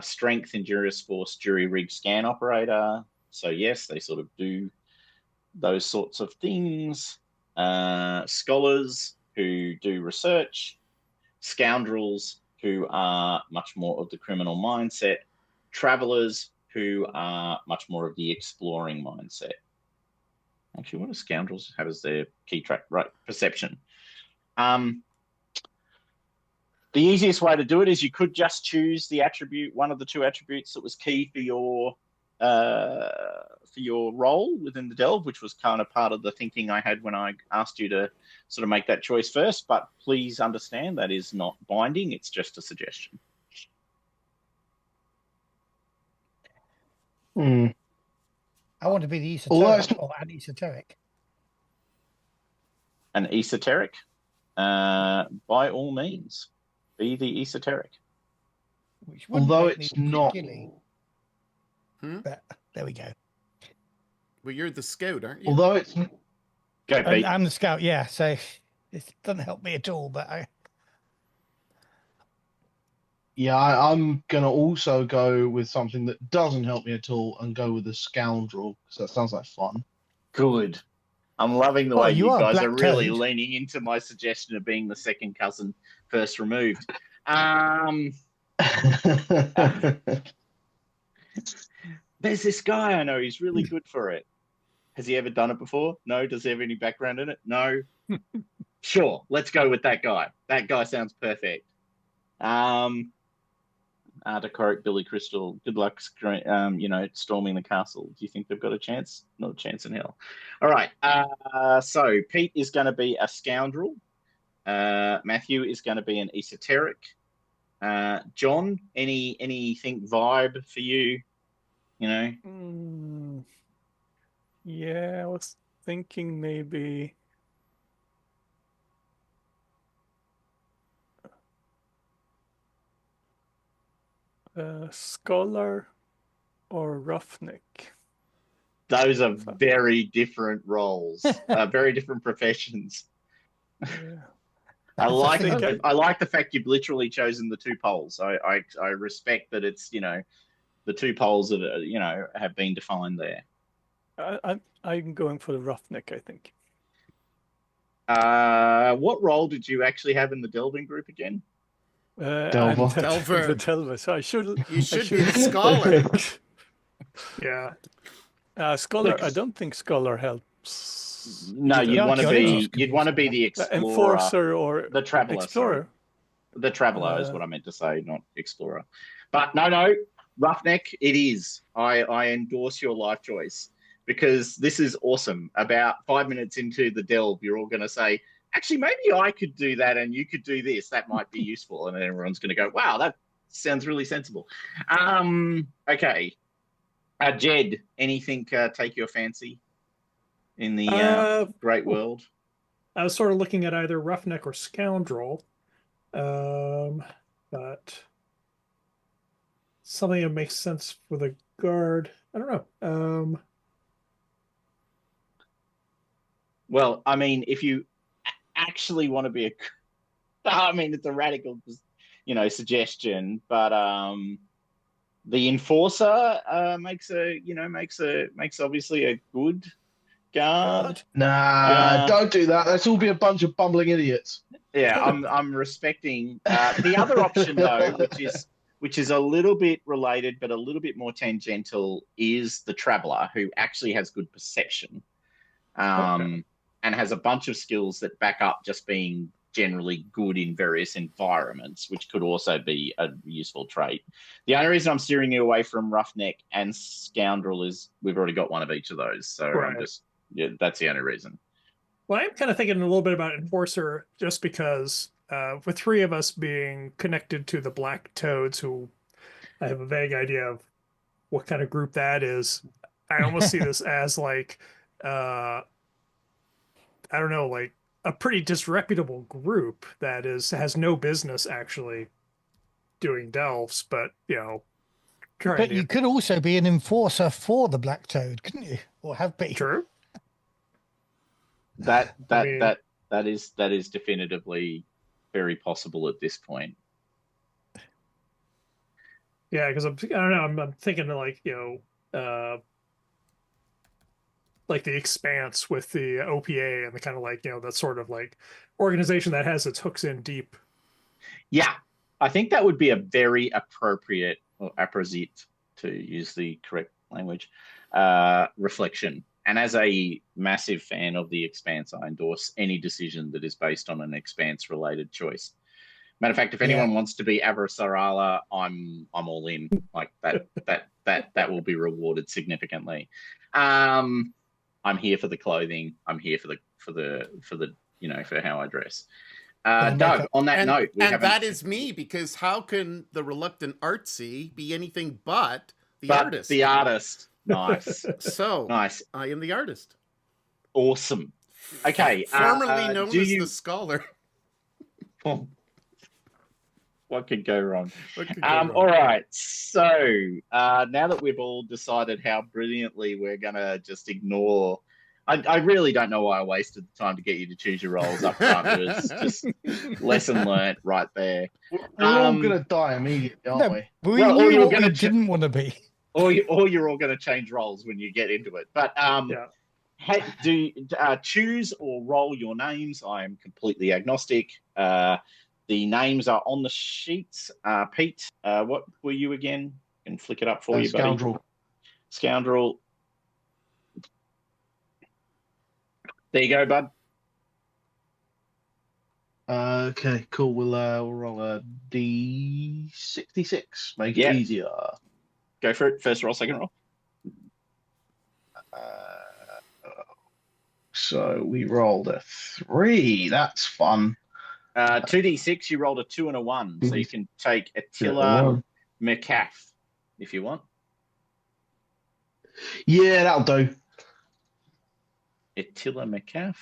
Strength, endurance, force, jury rig, scan operator. So yes, they sort of do those sorts of things. Scholars, who do research. Scoundrels, who are much more of the criminal mindset. Travelers, who are much more of the exploring mindset. Actually, what do scoundrels have as their key trait? Right, perception. The easiest way to do it is you could just choose the attribute, one of the two attributes that was key for your role within the delve, which was kind of part of the thinking I had when I asked you to sort of make that choice first. But please understand that is not binding. It's just a suggestion. I want to be the esoteric or an esoteric. An esoteric, by all means, be the esoteric. Which Although it's not. But there we go. Well, you're the scout, aren't you? Although it's. Go, Pete. I'm the scout, yeah. So it doesn't help me at all. But I'm going to also go with something that doesn't help me at all and go with the scoundrel, because that sounds like fun. Good. I'm loving the way you guys are really Toad. leaning into my suggestion of being the second cousin first removed. There's this guy I know, he's really good for it. Has he ever done it before? No. Does he have any background in it? No. Sure, let's go with that guy. That guy sounds perfect. Decoric, Billy Crystal, good luck, storming the castle. Do you think they've got a chance? Not a chance in hell. All right. So Pete is going to be a scoundrel. Matthew is going to be an esoteric. John, anything vibe for you? Yeah, I was thinking maybe scholar or roughneck. Those are very different roles, very different professions. Yeah. I like the fact you've literally chosen the two poles. I respect that it's the two poles that have been defined there. I'm going for the roughneck, I think. What role did you actually have in the delving group again? Delver. Delver. The Delver. So you should be the scholar. Yeah. Scholar. I don't think scholar helps. No, either. you'd want to be the explorer, enforcer or the traveler. explorer. Sorry. The traveler is what I meant to say, not explorer. But no, roughneck. It is. I endorse your life choice, because this is awesome. About 5 minutes into the delve, you're all going to say, actually, maybe I could do that and you could do this. That might be useful. And then everyone's going to go, wow, that sounds really sensible. Okay. Jed, anything take your fancy in the great world? I was sort of looking at either roughneck or scoundrel. but something that makes sense for the guard. I don't know. Well, I mean, if you actually want to be a, I mean, it's a radical, suggestion, but the enforcer makes obviously a good guard. Nah, don't do that. Let's all be a bunch of bumbling idiots. Yeah, I'm respecting the other option though, which is a little bit related but a little bit more tangential, is the traveler, who actually has good perception, and has a bunch of skills that back up just being generally good in various environments, which could also be a useful trait. The only reason I'm steering you away from roughneck and scoundrel is we've already got one of each of those, so Right. that's the only reason. Well, I'm kind of thinking a little bit about enforcer, just because with three of us being connected to the Black Toads, who I have a vague idea of what kind of group that is. I almost see this as like, I don't know, like a pretty disreputable group that has no business actually doing delves, but But you could also be an enforcer for the Black Toad, couldn't you? Or have been. True. That is definitively very possible at this point. Yeah, because I don't know, I'm thinking of like like the Expanse with the OPA and the kind of like that sort of like organization that has its hooks in deep. Yeah, I think that would be a very appropriate, or apposite, to use the correct language, reflection. And as a massive fan of the Expanse, I endorse any decision that is based on an Expanse-related choice. Matter of fact, if anyone wants to be Avrasarala, I'm all in. Like that will be rewarded significantly. I'm here for the clothing. I'm here for how I dress. Doug, on that note, that is me, because how can the reluctant artsy be anything but the artist? The artist. Nice. So nice. I am the artist. Awesome. Okay. Formerly known as the scholar. What could go wrong? All right. So now that we've all decided how brilliantly we're going to just ignore, I really don't know why I wasted the time to get you to choose your roles up front. It was just lesson learnt right there. We're all going to die immediately, aren't we? We knew what we didn't want to be. Or you're all going to change roles when you get into it. But choose or roll your names. I am completely agnostic. The names are on the sheets. Pete, what were you again? I can flick it up for you, Scoundrel. buddy. Scoundrel. There you go, bud. Okay, cool. We'll roll a D66. Make it easier. Go for it. First roll, second roll. So we rolled a 3. That's fun. 2d6, you rolled a 2 and a 1. So you can take Attila McCaff if you want. Yeah, that'll do. Attila McCaff.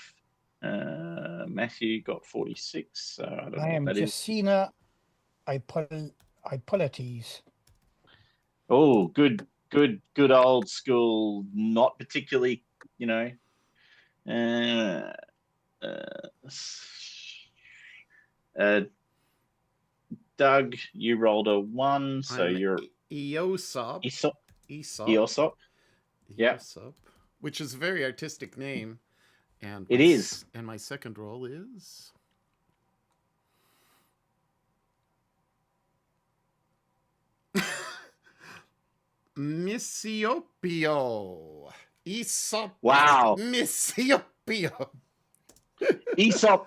Matthew got 46. So I don't know I am what that is. Justina Hippolytes. Oh, good old school, not particularly, Doug, you rolled a 1, so you're Eosop. Eosop. Yeah. Eosop, which is a very artistic name. And it is. And my second roll is Missiopio. Aesop. Wow. Missiopio. Eosop,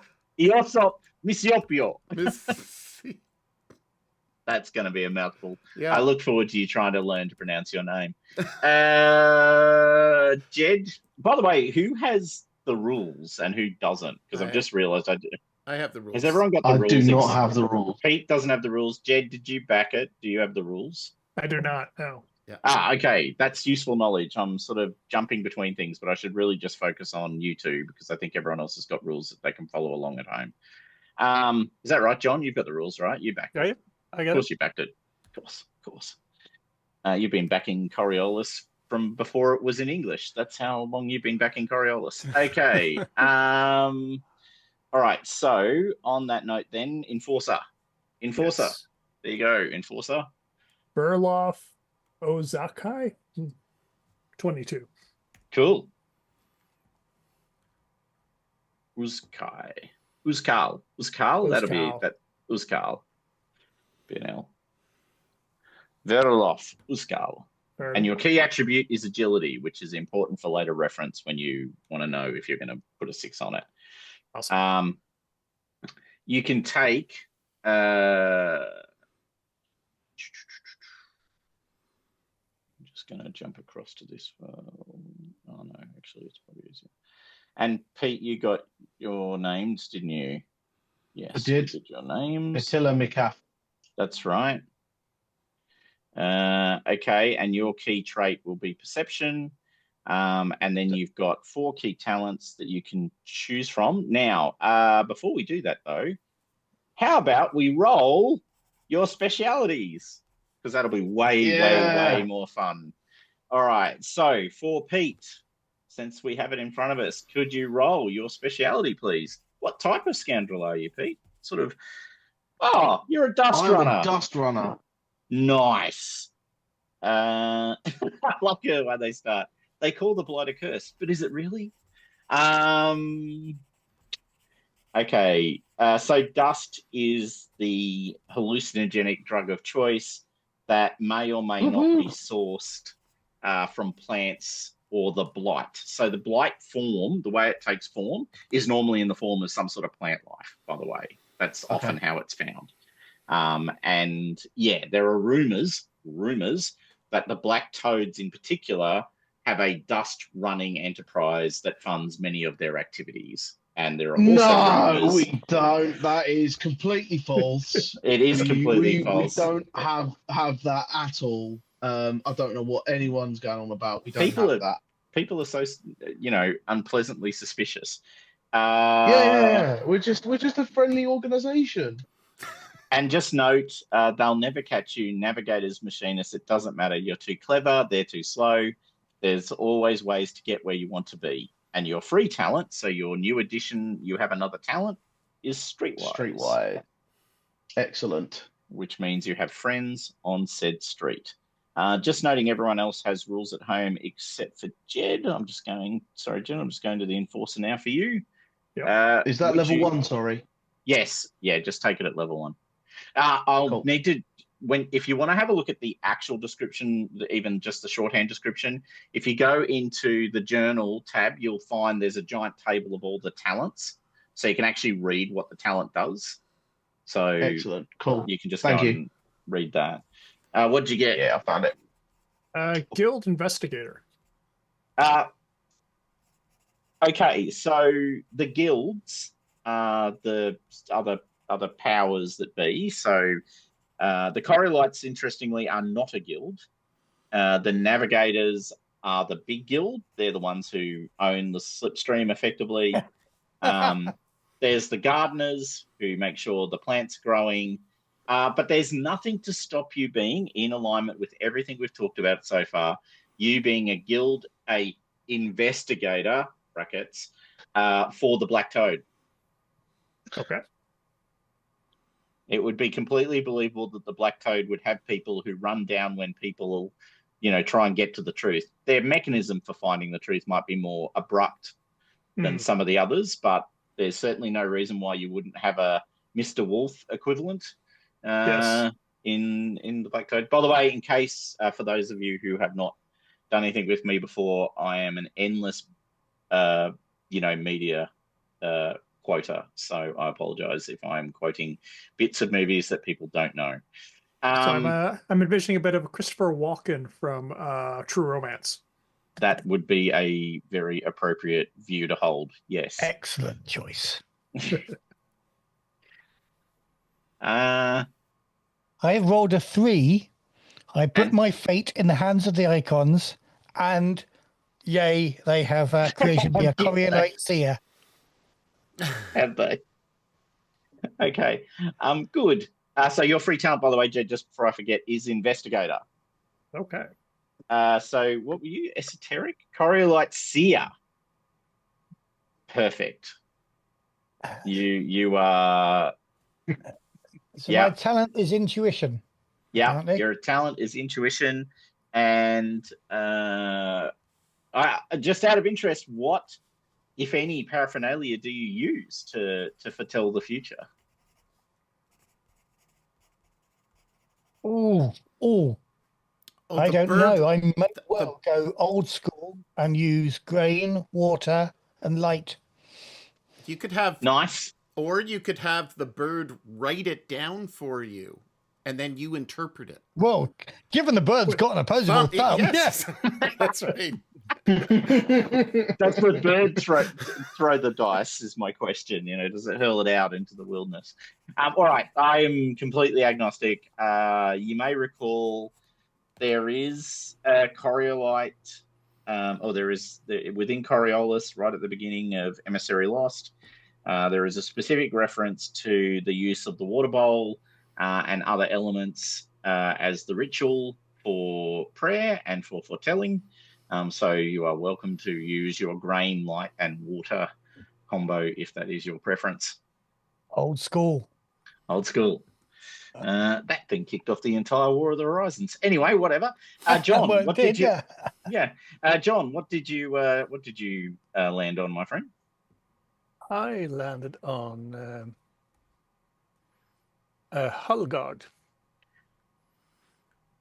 Missiopio. That's going to be a mouthful. Yeah. I look forward to you trying to learn to pronounce your name. Jed, by the way, who has the rules and who doesn't? Because I've just realized I do. I have the rules. Has everyone got the rules? I do not have the rules. Pete doesn't have the rules. Jed, did you back it? Do you have the rules? I do not, no. Yeah. Okay. That's useful knowledge. I'm sort of jumping between things, but I should really just focus on you two because I think everyone else has got rules that they can follow along at home. Is that right, John? You've got the rules, right? You back it. I Of got course it. you backed it. Of course. You've been backing Coriolis from before it was in English. That's how long you've been backing Coriolis. Okay. All right. So on that note, then Enforcer. Yes. There you go, Enforcer. Burloff Ozakai, 22. Cool. Uzkal. That'll be that. Uzkal. BNL. Verlof. Uzkal. And your key attribute is agility, which is important for later reference when you want to know if you're going to put a 6 on it. Awesome. You can take. I'm just going to jump across to this. Oh no, actually, it's probably easier. And Pete, you got your names, didn't you? Yes, I did. You did your names. Attila Mikaf. That's right. Okay, and your key trait will be perception. And then you've got 4 key talents that you can choose from. Now, before we do that, though, how about we roll your specialities? Because that'll be way more fun. All right, so for Pete, since we have it in front of us, could you roll your speciality, please? What type of scoundrel are you, Pete? Sort of, you're a dust runner. I'm a dust runner. Nice. I love the way they start. They call the blight a curse, but is it really? Okay, so dust is the hallucinogenic drug of choice that may or may not be sourced from plants or the blight. So the blight form, the way it takes form, is normally in the form of some sort of plant life, by the way. That's often how it's found. And yeah, there are rumors that the black toads in particular have a dust running enterprise that funds many of their activities. And there are also rumors. We don't. That is completely false. It is completely false. We don't have that at all. I don't know what anyone's going on about. We don't have that. People are so unpleasantly suspicious. Yeah. We're just a friendly organization. And just note, they'll never catch you. Navigators, machinists, it doesn't matter. You're too clever. They're too slow. There's always ways to get where you want to be. And your free talent, so your new addition, you have another talent, is Streetwise. Streetwise. Excellent. Which means you have friends on said street. Just noting everyone else has rules at home except for Jed. I'm just going to the Enforcer now for you. Yep. Is that level 1, sorry? Yes. Yeah, just take it at level 1. I'll need to, if you want to have a look at the actual description, even just the shorthand description, if you go into the journal tab, you'll find there's a giant table of all the talents. So you can actually read what the talent does. So excellent. Cool. You can just go and read that. What'd you get? Yeah, I found it. Guild Investigator. Okay, so the guilds are the other powers that be. So the Coriolites, interestingly, are not a guild. The Navigators are the big guild. They're the ones who own the Slipstream, effectively. There's the Gardeners, who make sure the plant's growing. But there's nothing to stop you being in alignment with everything we've talked about so far. You being a guild, a investigator, brackets, for the Black Toad. Okay. It would be completely believable that the Black Toad would have people who run down when people, try and get to the truth. Their mechanism for finding the truth might be more abrupt than some of the others, but there's certainly no reason why you wouldn't have a Mr. Wolf equivalent in the Black Toad. By the way, in case, for those of you who have not done anything with me before, I am an endless, media quota. So I apologize if I'm quoting bits of movies that people don't know. So I'm envisioning a bit of Christopher Walken from True Romance. That would be a very appropriate view to hold. Yes. Excellent choice. I rolled a 3. I put my fate in the hands of the icons, and yay, they have created me a Coriolite seer. Have they? Okay. Good. So your free talent, by the way, Jed, just before I forget, is Investigator. Okay. So what were you? Esoteric? Coriolite Seer. Perfect. You are... So my talent is intuition. Yeah, apparently. your talent is intuition. And just out of interest, what, if any, paraphernalia do you use to foretell the future? Oh, I the don't bird- know. I may well go old school and use grain, water, and light. You could have, Nice. or you could have the bird write it down for you, and then you interpret it. Well, given the bird's got an opposable thumb, Yes, that's right. Does the bird throw the dice is my question. Does it hurl it out into the wilderness? All right, I am completely agnostic. You may recall there is a Coriolite, within Coriolis, right at the beginning of Emissary Lost, there is a specific reference to the use of the water bowl and other elements as the ritual for prayer and for foretelling. So you are welcome to use your grain, light, and water combo if that is your preference. old school. Old school. That thing kicked off the entire War of the Horizons. Anyway, whatever. John, Well, what did you? yeah. John, what did you land on, my friend? I landed on a hull guard.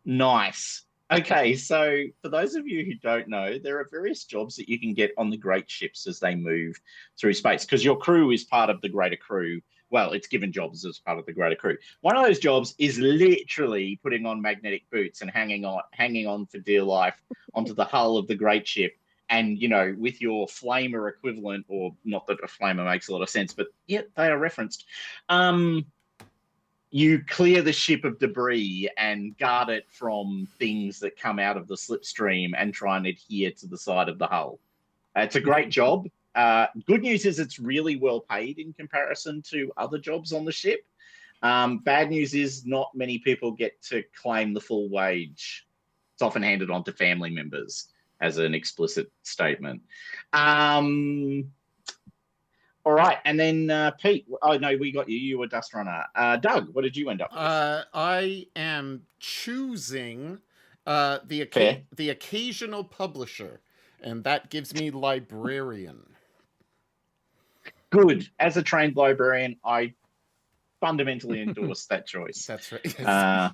Nice. Okay, so for those of you who don't know, there are various jobs that you can get on the great ships as they move through space, because your crew is part of the greater crew. Well, it's given jobs as part of the greater crew. One of those jobs is literally putting on magnetic boots and hanging on for dear life onto the hull of the great ship. And, with your flamer equivalent, or not that a flamer makes a lot of sense, but yeah, they are referenced. You clear the ship of debris and guard it from things that come out of the slipstream and try and adhere to the side of the hull. It's a great job. Good news is it's really well paid in comparison to other jobs on the ship. Bad news is not many people get to claim the full wage. It's often handed on to family members as an explicit statement. All right, and then Pete. Oh no, we got you. You were Dust Runner. Doug, what did you end up with? I am choosing the occasional publisher, and that gives me librarian. Good. As a trained librarian, I fundamentally endorse that choice. That's right.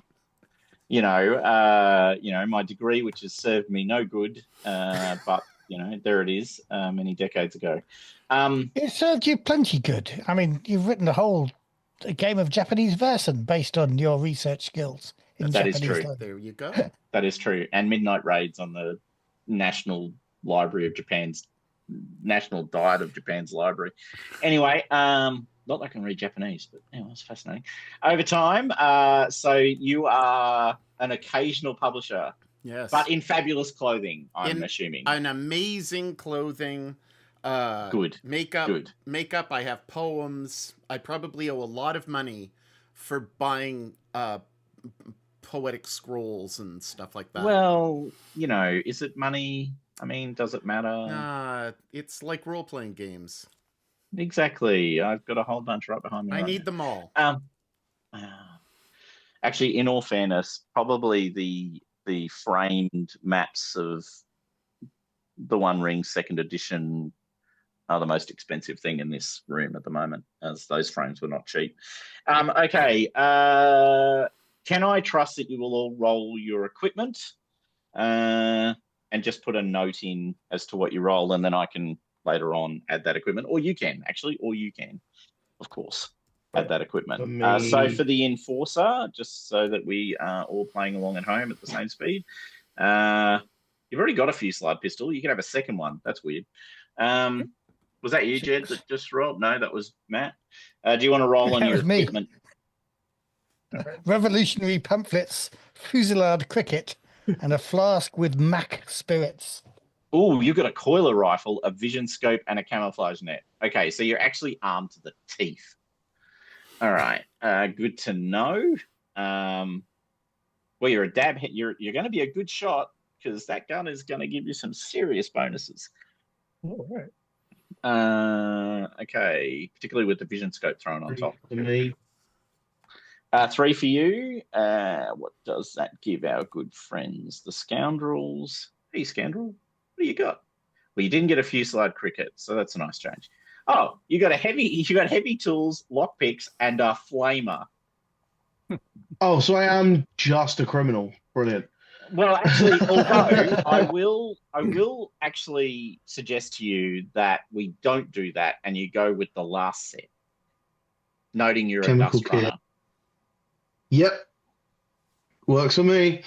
My degree, which has served me no good, but there it is, many decades ago. It served you plenty good. I mean, you've written a game of Japanese Vaesen based on your research skills. That is true. There you go. That is true. And midnight raids on the National Diet of Japan's library. Anyway, not that I can read Japanese, but it's fascinating. Over time, so you are an occasional publisher. Yes. But in fabulous clothing, I'm assuming. An amazing clothing. Good. Makeup. I have poems. I probably owe a lot of money for buying poetic scrolls and stuff like that. Well, is it money? I mean, does it matter? It's like role-playing games. Exactly. I've got a whole bunch right behind me. I need them all. Actually, in all fairness, probably the framed maps of the One Ring second edition are the most expensive thing in this room at the moment, as those frames were not cheap. Okay. Can I trust that you will all roll your equipment and just put a note in as to what you roll, and then I can later on add that equipment, or you can, of course, add that equipment. So for the Enforcer, just so that we are all playing along at home at the same speed, you've already got a few slide pistol. You can have a second one. That's weird. Was that you, Jed, that just rolled? No, that was Matt. Do you want to roll on your equipment? Revolutionary pamphlets, fusillade cricket, and a flask with Mac spirits. Oh, you've got a coiler rifle, a vision scope, and a camouflage net. Okay, so you're actually armed to the teeth. All right. Good to know. Well, you're a dab hit. You're going to be a good shot because that gun is going to give you some serious bonuses. All right. Okay, particularly with the vision scope thrown on top. For me, 3 for you. What does that give our good friends, the scoundrels? Hey, scoundrel, what do you got? Well, you didn't get a fusillade cricket, so that's a nice change. Oh, you got heavy tools, lockpicks, and a flamer. oh, so I am just a criminal. Brilliant. Well, actually, although I will actually suggest to you that we don't do that, and you go with the last set, noting you're Chemical a dust kit. runner. Yep. Works for me.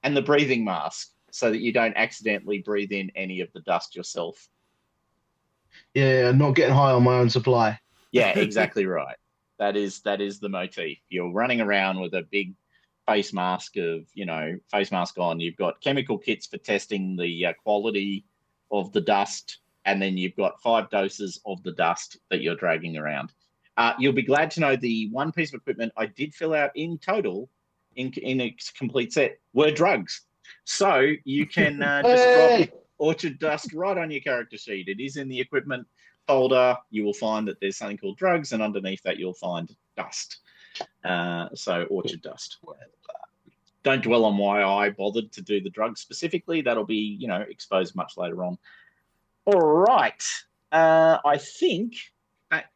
And the breathing mask, so that you don't accidentally breathe in any of the dust yourself. Yeah, not getting high on my own supply. Yeah, exactly right. That is the motif. You're running around with a big face mask on. You've got chemical kits for testing the quality of the dust, and then you've got 5 doses of the dust that you're dragging around. You'll be glad to know the one piece of equipment I did fill out in total in a complete set were drugs. So you can just drop orchard dust right on your character sheet. It is in the equipment folder. You will find that there's something called drugs, and underneath that you'll find dust. So orchard dust. Don't dwell on why I bothered to do the drugs specifically. That'll be, exposed much later on. All right. I think.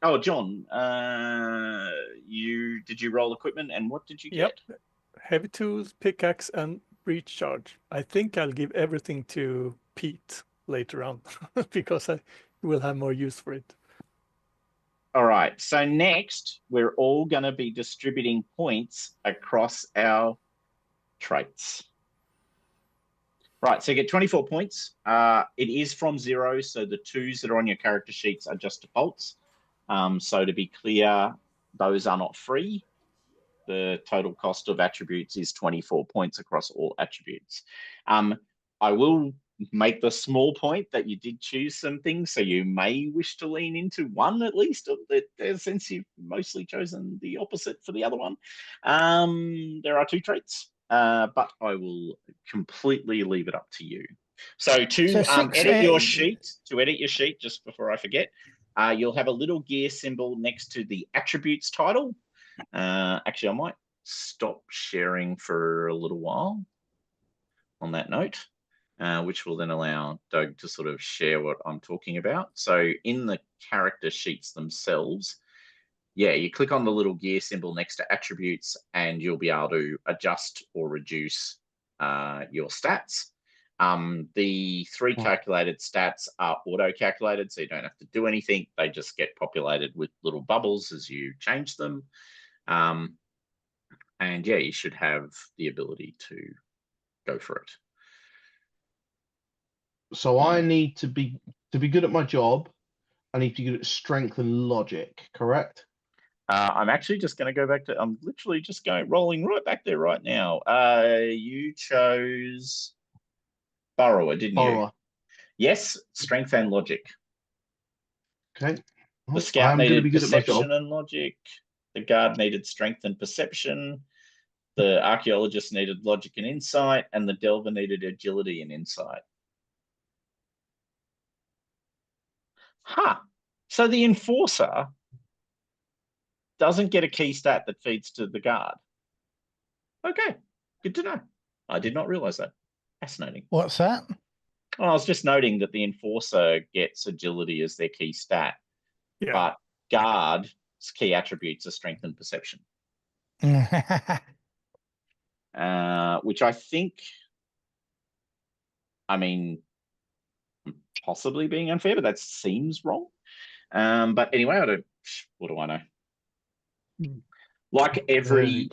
Oh, John, did you roll equipment, and what did you get? Yep. Heavy tools, pickaxe, and breach charge. I think I'll give everything to Pete later on because I will have more use for it. All right. So next, we're all going to be distributing points across our traits. Right. So you get 24 points. It is from 0, so the 2s that are on your character sheets are just defaults. So to be clear, those are not free. The total cost of attributes is 24 points across all attributes. I will make the small point that you did choose some things, so you may wish to lean into one at least, since you've mostly chosen the opposite for the other one. There are 2 traits, but I will completely leave it up to you. So edit your sheet, just before I forget, you'll have a little gear symbol next to the attributes title. Actually, I might stop sharing for a little while on that note, which will then allow Doug to sort of share what I'm talking about. So in the character sheets themselves, you click on the little gear symbol next to attributes, and you'll be able to adjust or reduce your stats. The 3 calculated stats are auto-calculated, so you don't have to do anything. They just get populated with little bubbles as you change them. And you should have the ability to go for it. So I need to be good at my job. I need to be good at strength and logic, correct? I'm actually just going to go back to. I'm literally just rolling right back there right now. You chose Borrower, didn't you? Yes, strength and logic. Okay. The scout needed perception and logic. The guard needed strength and perception. The archaeologist needed logic and insight, and the delver needed agility and insight. So the enforcer doesn't get a key stat that feeds to the guard. Okay, good to know. I did not realize that. Fascinating. What's that? Well, I was just noting that the enforcer gets agility as their key stat, but guard's key attributes are strength and perception. Which I think, possibly being unfair, but that seems wrong. But anyway, what do I know? Like every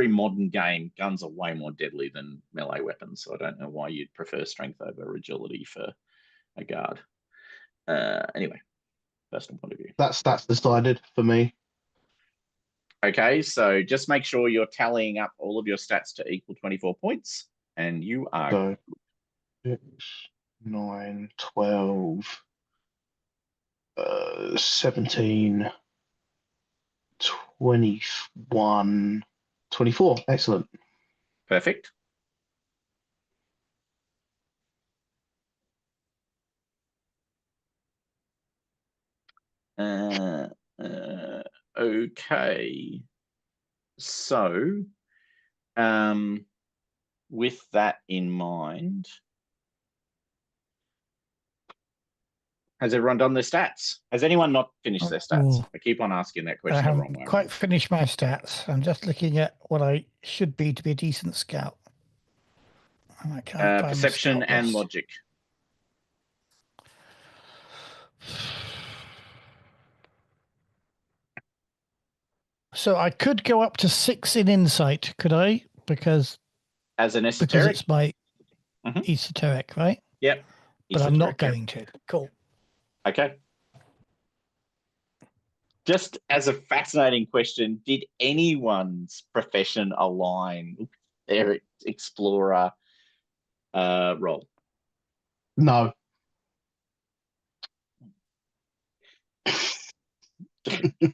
modern game, guns are way more deadly than melee weapons, so I don't know why you'd prefer strength over agility for a guard. Anyway, personal point of view. That's decided for me. Okay, so just make sure you're tallying up all of your stats to equal 24 points, and you are... So 6, 9, 12, 17, 21, 24. Excellent. Perfect. Okay. So, with that in mind, has everyone done their stats? Has anyone not finished their stats? I keep on asking that I question the wrong haven't way quite around. finished my stats. I'm just looking at what I should be to be a decent scout. And I can't find my Perception scout and list. logic. So I could go up to 6 in insight, could I? Because As an esoteric? it's my Mhm. esoteric, right? Yep. But I'm not Esoteric, yep. going to. Cool. Okay. Just as a fascinating question, did anyone's profession align with their explorer role? No.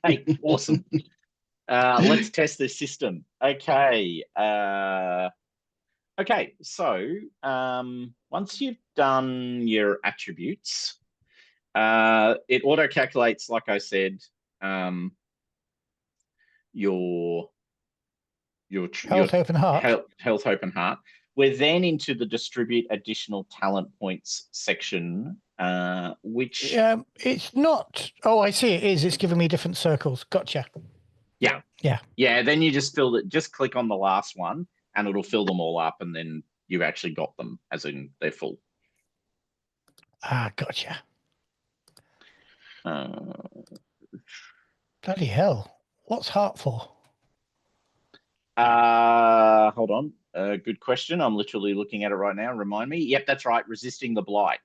Hey, awesome. Let's test this system. Okay. Okay, so once you've done your attributes, it auto-calculates, like I said, your Health, hope, and heart. health, hope, and heart. We're then into the distribute additional talent points section, which it's not. Oh, I see. It is. It's giving me different circles. Gotcha. Yeah. Yeah. Yeah. Then you just fill it. Just click on the last one, and it'll fill them all up, and then you've actually got them, as in they're full. Ah, gotcha. Uh, Bloody hell. What's heart for? hold on. Good question. I'm literally looking at it right now. Remind me. Yep, that's right. Resisting the blight.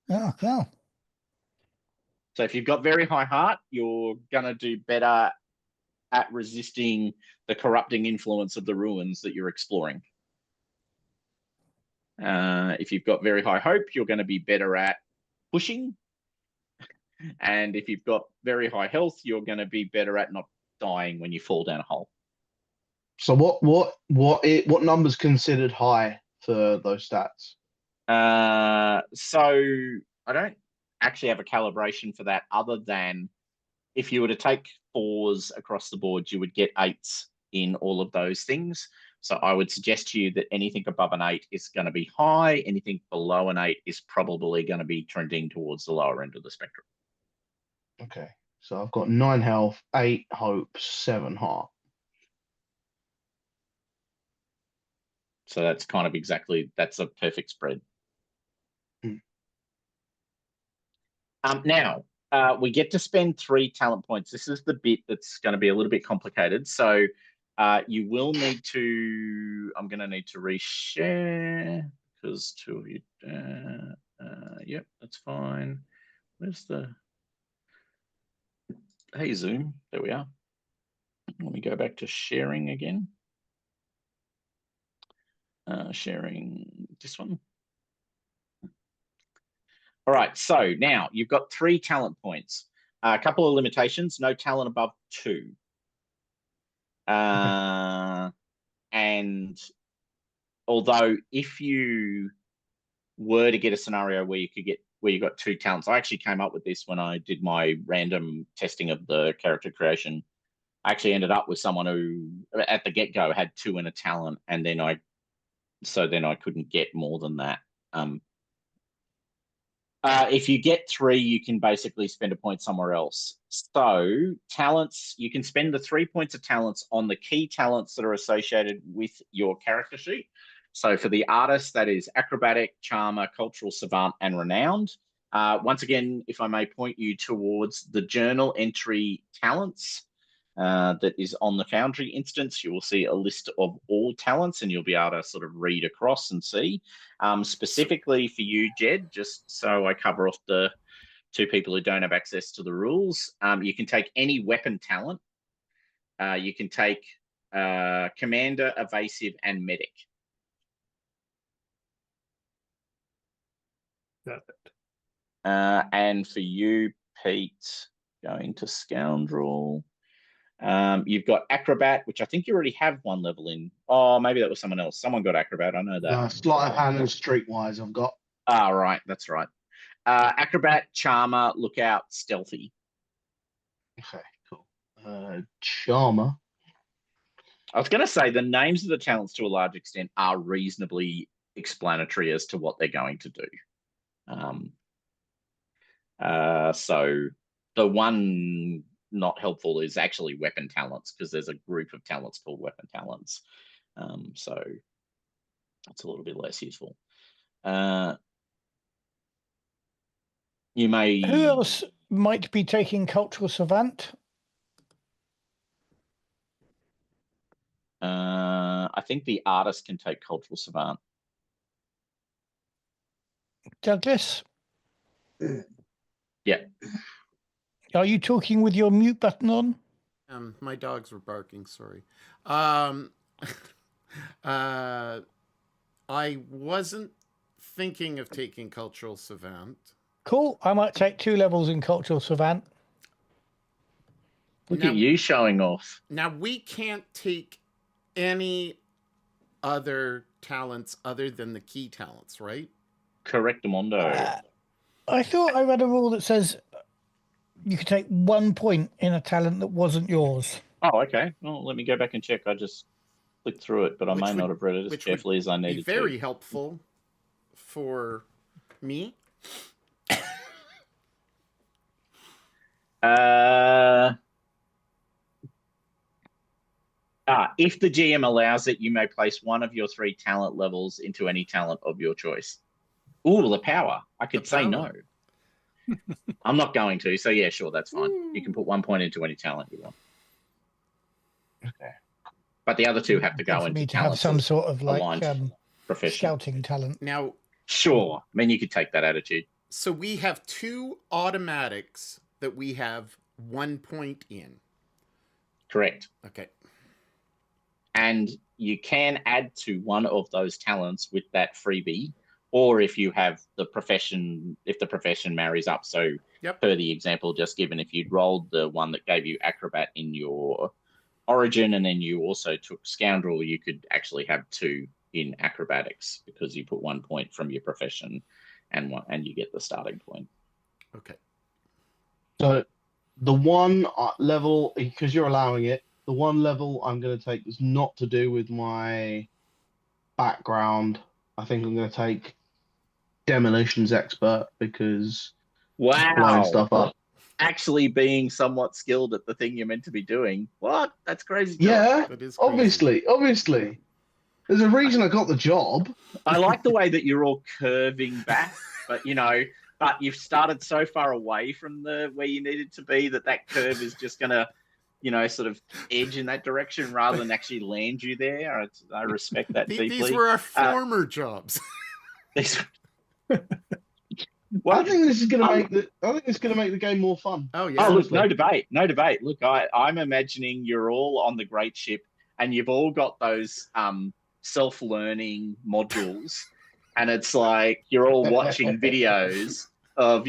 Oh, well. So if you've got very high heart, you're gonna do better at resisting the corrupting influence of the ruins that you're exploring. If you've got very high hope, you're going to be better at pushing. And if you've got very high health, you're going to be better at not dying when you fall down a hole. So what numbers considered high for those stats? So I don't actually have a calibration for that, other than if you were to take 4s across the board, you would get 8s in all of those things. So I would suggest to you that anything above an 8 is going to be high. Anything below an 8 is probably going to be trending towards the lower end of the spectrum. Okay. So I've got 9 health, 8 hope, 7 heart. So that's kind of that's a perfect spread. Now, we get to spend 3 talent points. This is the bit that's going to be a little bit complicated. So you will need to, I'm going to need to reshare because 2 of you, yep, that's fine. Where's the, hey, Zoom, there we are. Let me go back to sharing again. Sharing this one. All right, so now you've got 3 talent points. A couple of limitations, no talent above 2. And although if you were to get a scenario where you got 2 talents, I actually came up with this when I did my random testing of the character creation. I actually ended up with someone who at the get-go had 2 and a talent, and then I couldn't get more than that. If you get 3, you can basically spend a point somewhere else. So talents, you can spend the 3 points of talents on the key talents that are associated with your character sheet. So for the artist, that is acrobatic, charmer, cultural savant, and renowned. Once again, if I may point you towards the journal entry talents that is on the Foundry instance, you will see a list of all talents, and you'll be able to sort of read across and see. Specifically for you, Jed, just so I cover off the 2 people who don't have access to the rules, you can take any weapon talent. You can take commander, evasive, and medic. Got it. And for you, Pete, going to scoundrel. You've got Acrobat, which I think you already have one level in. Oh, maybe that was someone else. Someone got Acrobat. I know that. Sleight of hand and streetwise I've got. Ah, right. That's right. Acrobat, Charmer, Lookout, Stealthy. Okay, cool. Charmer. I was going to say the names of the talents to a large extent are reasonably explanatory as to what they're going to do. So the one not helpful is actually weapon talents, because there's a group of talents called weapon talents. So that's a little bit less useful. You may... Who else might be taking Cultural Savant? I think the artist can take Cultural Savant. Douglas? Yeah. Are you talking with your mute button on? My dogs were barking, sorry. I wasn't thinking of taking Cultural Savant. Cool. I might take 2 levels in Cultural Savant. Look at you showing off. Now, we can't take any other talents other than the key talents, right? Correctamundo. I thought I read a rule that says you could take 1 point in a talent that wasn't yours. Oh, okay. Well, let me go back and check. I just clicked through it, but I may not have read it as carefully as I needed to. Very helpful for me. If the GM allows it, you may place one of your 3 talent levels into any talent of your choice. Ooh, the power. I could say no. I'm not going to, so yeah, sure, that's fine. You can put 1 point into any talent you want. Okay. But the other 2 have to go into me to have some sort of like profession. scouting talent. Now, sure. I mean, you could take that attitude. So we have 2 automatics that we have 1 point in. Correct. Okay. And you can add to one of those talents with that freebie, or if you have the profession, if the profession marries up. So per the example just given, if you'd rolled the one that gave you Acrobat in your origin and then you also took Scoundrel, you could actually have 2 in acrobatics because you put 1 point from your profession and you get the starting point. Okay. So the one level, because you're allowing it, the one level I'm going to take is not to do with my background. I think I'm going to take Demolitions Expert because blowing stuff up. Actually being somewhat skilled at the thing you're meant to be doing. What? That's crazy. Yeah, that is crazy. Obviously. There's a reason I got the job. I like the way that you're all curving back, but but you've started so far away from where you needed to be that curve is just going to, sort of edge in that direction rather than actually land you there. I respect that deeply. These were our former jobs. Well, I think this is going to make the game more fun. Oh yeah. Oh, look, no debate. Look, I'm imagining you're all on the great ship and you've all got those self-learning modules, and it's like you're all watching videos of,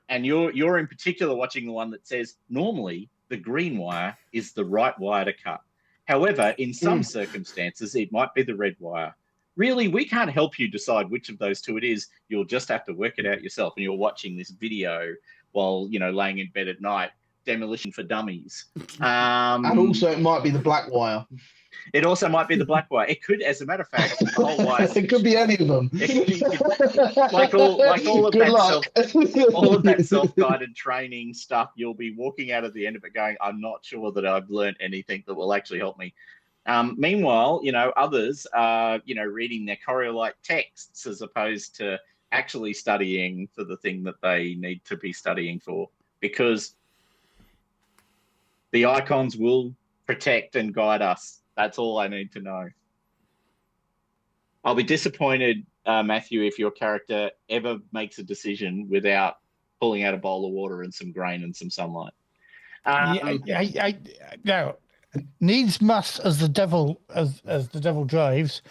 and you're in particular watching the one that says normally the green wire is the right wire to cut. However, in some circumstances, it might be the red wire. Really, we can't help you decide which of those 2 it is. You'll just have to work it out yourself. And you're watching this video while, laying in bed at night, Demolition for Dummies. And also it might be the black wire. It also might be the black wire. It could, as a matter of fact, the whole wire. It could be any of them. like all of that self-guided training stuff, you'll be walking out at the end of it going, I'm not sure that I've learned anything that will actually help me. Meanwhile, others are, reading their Coriolis texts as opposed to actually studying for the thing that they need to be studying for, because the icons will protect and guide us. That's all I need to know. I'll be disappointed, Matthew, if your character ever makes a decision without pulling out a bowl of water and some grain and some sunlight. No, needs must as the devil drives.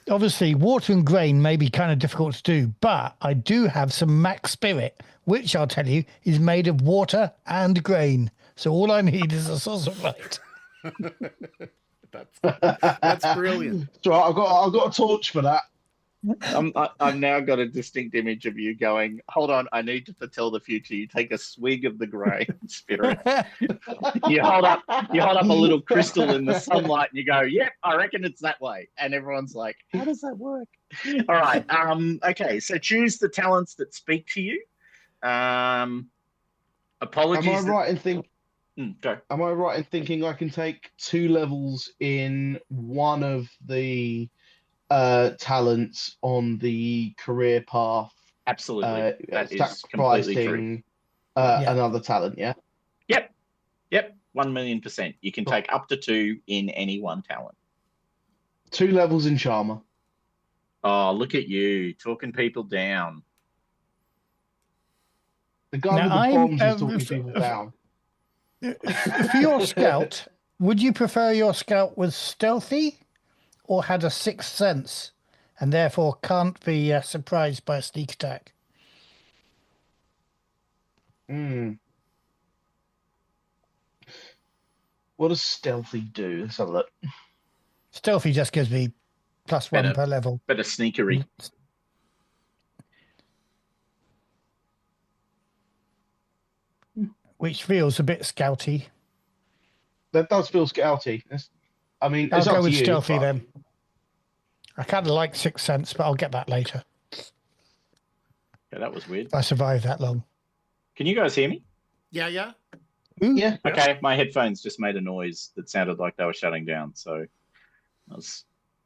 Obviously, water and grain may be kind of difficult to do, but I do have some max spirit, which I'll tell you is made of water and grain. So all I need is a source of light. That's brilliant. So I've got a torch for that. I've now got a distinct image of you going, hold on, I need to foretell the future. You take a swig of the grey spirit. You hold up a little crystal in the sunlight and you go, yep, I reckon it's that way. And everyone's like, how does that work? All right. Okay, so choose the talents that speak to you. Apologies. Am I right in thinking? Go. Am I right in thinking I can take 2 levels in one of the talents on the career path? Absolutely. That is completely true. Another talent, yeah? Yep. 1,000,000%. You can take up to 2 in any one talent. 2 levels in Charmer. Oh, look at you talking people down. The guy with the bombs is talking people down. For your scout, would you prefer your scout was stealthy or had a 6th sense and therefore can't be surprised by a sneak attack? What does stealthy do? Let's have a look. Stealthy just gives me +1 per level. But a sneakery. Which feels a bit scouty. That does feel scouty. I mean, I'll it's up go to with you, stealthy but- then. I kind of like 6th sense, but I'll get that later Yeah, that was weird. if I survive that long. Can you guys hear me? Yeah. Ooh. Yeah. Okay, my headphones just made a noise that sounded like they were shutting down. So,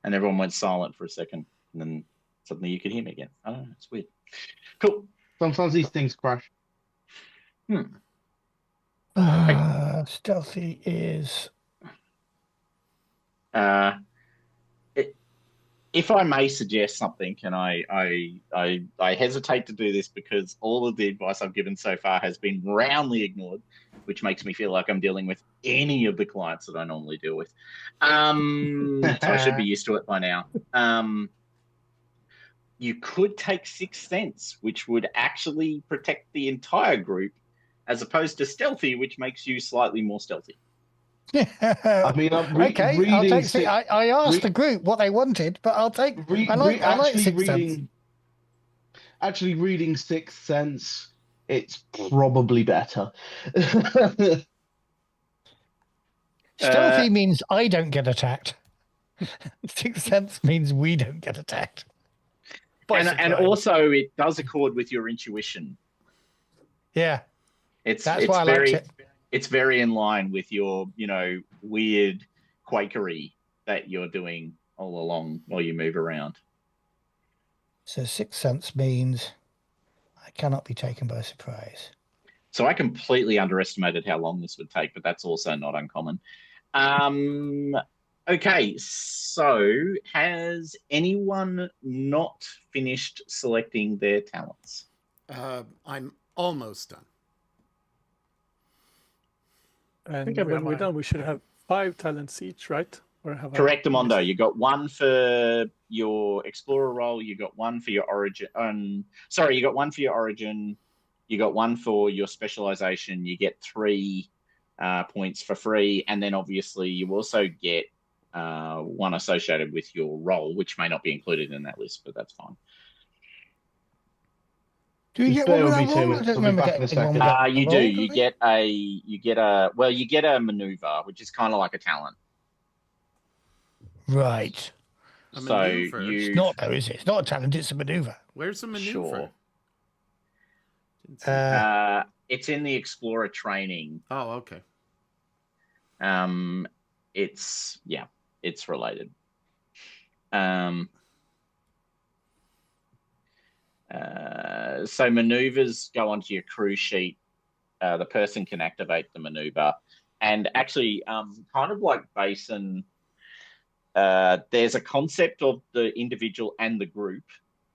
and everyone went silent for a second, and then suddenly you could hear me again. I don't know, it's weird. Cool. Sometimes these things crash. Stealthy is. If I may suggest something, and I hesitate to do this because all of the advice I've given so far has been roundly ignored, which makes me feel like I'm dealing with any of the clients that I normally deal with. So I should be used to it by now. You could take 6th sense, which would actually protect the entire group, as opposed to stealthy, which makes you slightly more stealthy. I mean, I'm okay, reading. I'll take. I asked the group what they wanted, but I'll take. I like 6th sense. Actually, reading 6th sense, it's probably better. Stealthy means I don't get attacked. 6th sense means we don't get attacked. And also, it does accord with your intuition. Yeah, that's why I liked it. It's very in line with your, weird Quakery that you're doing all along while you move around. So 6th sense means I cannot be taken by surprise. So I completely underestimated how long this would take, but that's also not uncommon. Okay, so has anyone not finished selecting their talents? I'm almost done. And when we're done, we should have 5 talents each, right? Or have Correct, Amondo. You got 1 for your Explorer role. You got 1 for your Origin. You got 1 for your Origin. You got 1 for your Specialization. You get 3 points for free, and then obviously you also get 1 associated with your role, which may not be included in that list, but that's fine. Do you get one with that roll? I don't remember getting one with that. You do. You get a maneuver, which is kind of like a talent. Right. A So maneuver? It's not though, is it? It's not a talent, it's a maneuver. Where's the maneuver? Sure. Didn't see. It's in the Explorer training. Oh, okay. It's related. So maneuvers go onto your crew sheet. The person can activate the maneuver, and actually, kind of like Vaesen, there's a concept of the individual and the group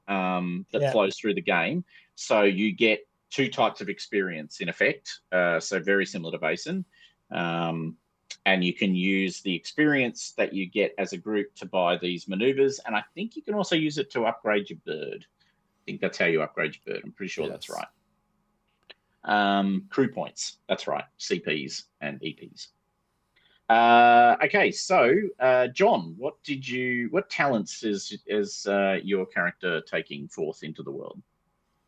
that flows through the game. So you get 2 types of experience in effect. So very similar to Vaesen. And you can use the experience that you get as a group to buy these maneuvers. And I think you can also use it to upgrade your bird. I think that's how you upgrade your bird. I'm pretty sure that's right. Crew points. That's right. CPs and EPs. Okay, so John, what talents is your character taking forth into the world?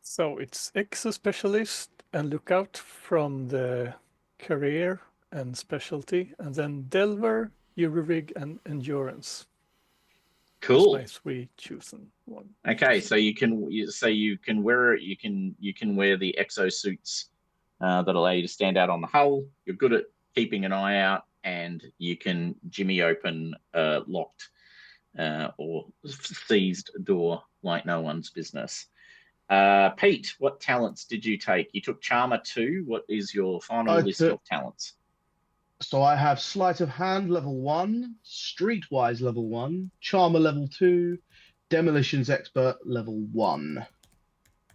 So it's Exo Specialist and Lookout from the career and specialty, and then Delver, Eurorig, and Endurance. Cool. That's my 3 chosen one. Okay, so you can wear the exosuits that allow you to stand out on the hull. You're good at keeping an eye out, and you can jimmy open a locked or seized door like no one's business. Pete, what talents did you take? You took Charmer 2. What is your final list of talents? So I have Sleight of Hand level 1, Streetwise level 1, Charmer level 2, Demolitions Expert level 1.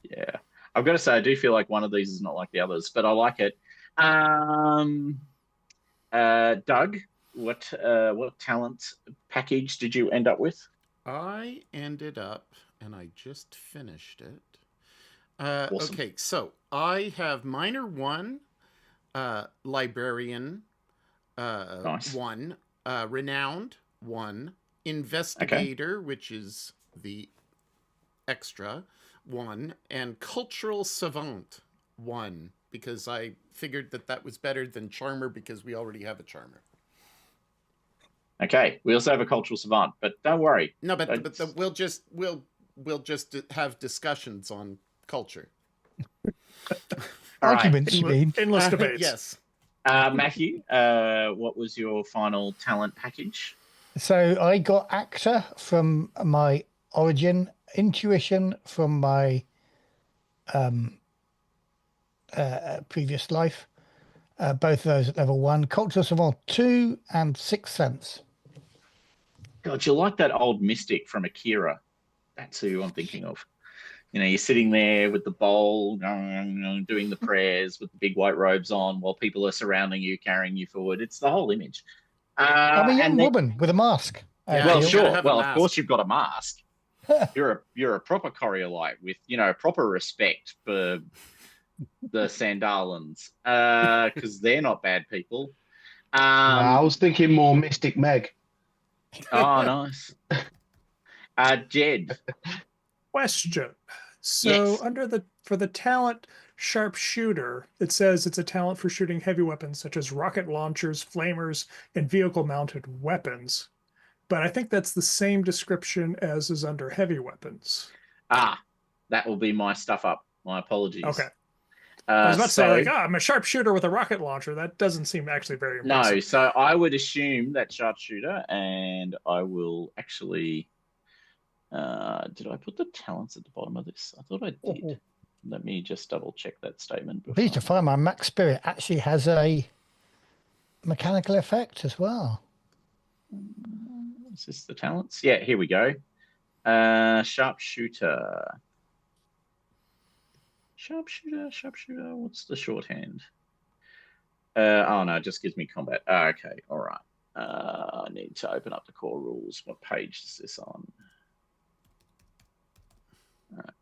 Yeah, I've got to say I do feel like one of these is not like the others, but I like it. Doug, what talent package did you end up with? I ended up, and I just finished it. Awesome. Okay, so I have Minor 1, Librarian Nice. 1, Renowned 1, Investigator, which is the extra 1, and Cultural Savant 1, because I figured that was better than Charmer because we already have a Charmer. Okay, we also have a Cultural Savant, but don't worry. No, but we'll just have discussions on culture. Arguments, you mean? Endless debates. Yes. Matthew, what was your final talent package? So I got Actor from my origin, Intuition from my previous life. Both of those at level 1. Cultural Savant 2 and Sixth Sense. God, you like that old mystic from Akira. That's who I'm thinking of. You know, you're sitting there with the bowl, doing the prayers with the big white robes on while people are surrounding you, carrying you forward. It's the whole image. I'm a young woman with a mask. Yeah, Well, you sure. gotta have a Well, of mask. course you've got a mask. You're a proper Coriolite with, proper respect for the Sandalans, because they're not bad people. I was thinking more Mystic Meg. Oh, nice. Jed. Question. So Yes. for the talent Sharpshooter, it says it's a talent for shooting heavy weapons such as rocket launchers, flamers, and vehicle-mounted weapons. But I think that's the same description as is under heavy weapons. That will be my stuff up. My apologies. Okay. I was about to say, I'm a sharpshooter with a rocket launcher. That doesn't seem actually very impressive. No, so I would assume that sharpshooter, and I will actually... did I put the talents at the bottom of this? I thought I did. Let me just double check that statement. Pleased to find my Max Spirit actually has a mechanical effect as well. Is this the talents? Yeah, here we go. Sharpshooter. Sharpshooter. What's the shorthand? Oh no, it just gives me combat. Okay, all right. I need to open up the core rules. What page is this on? All right.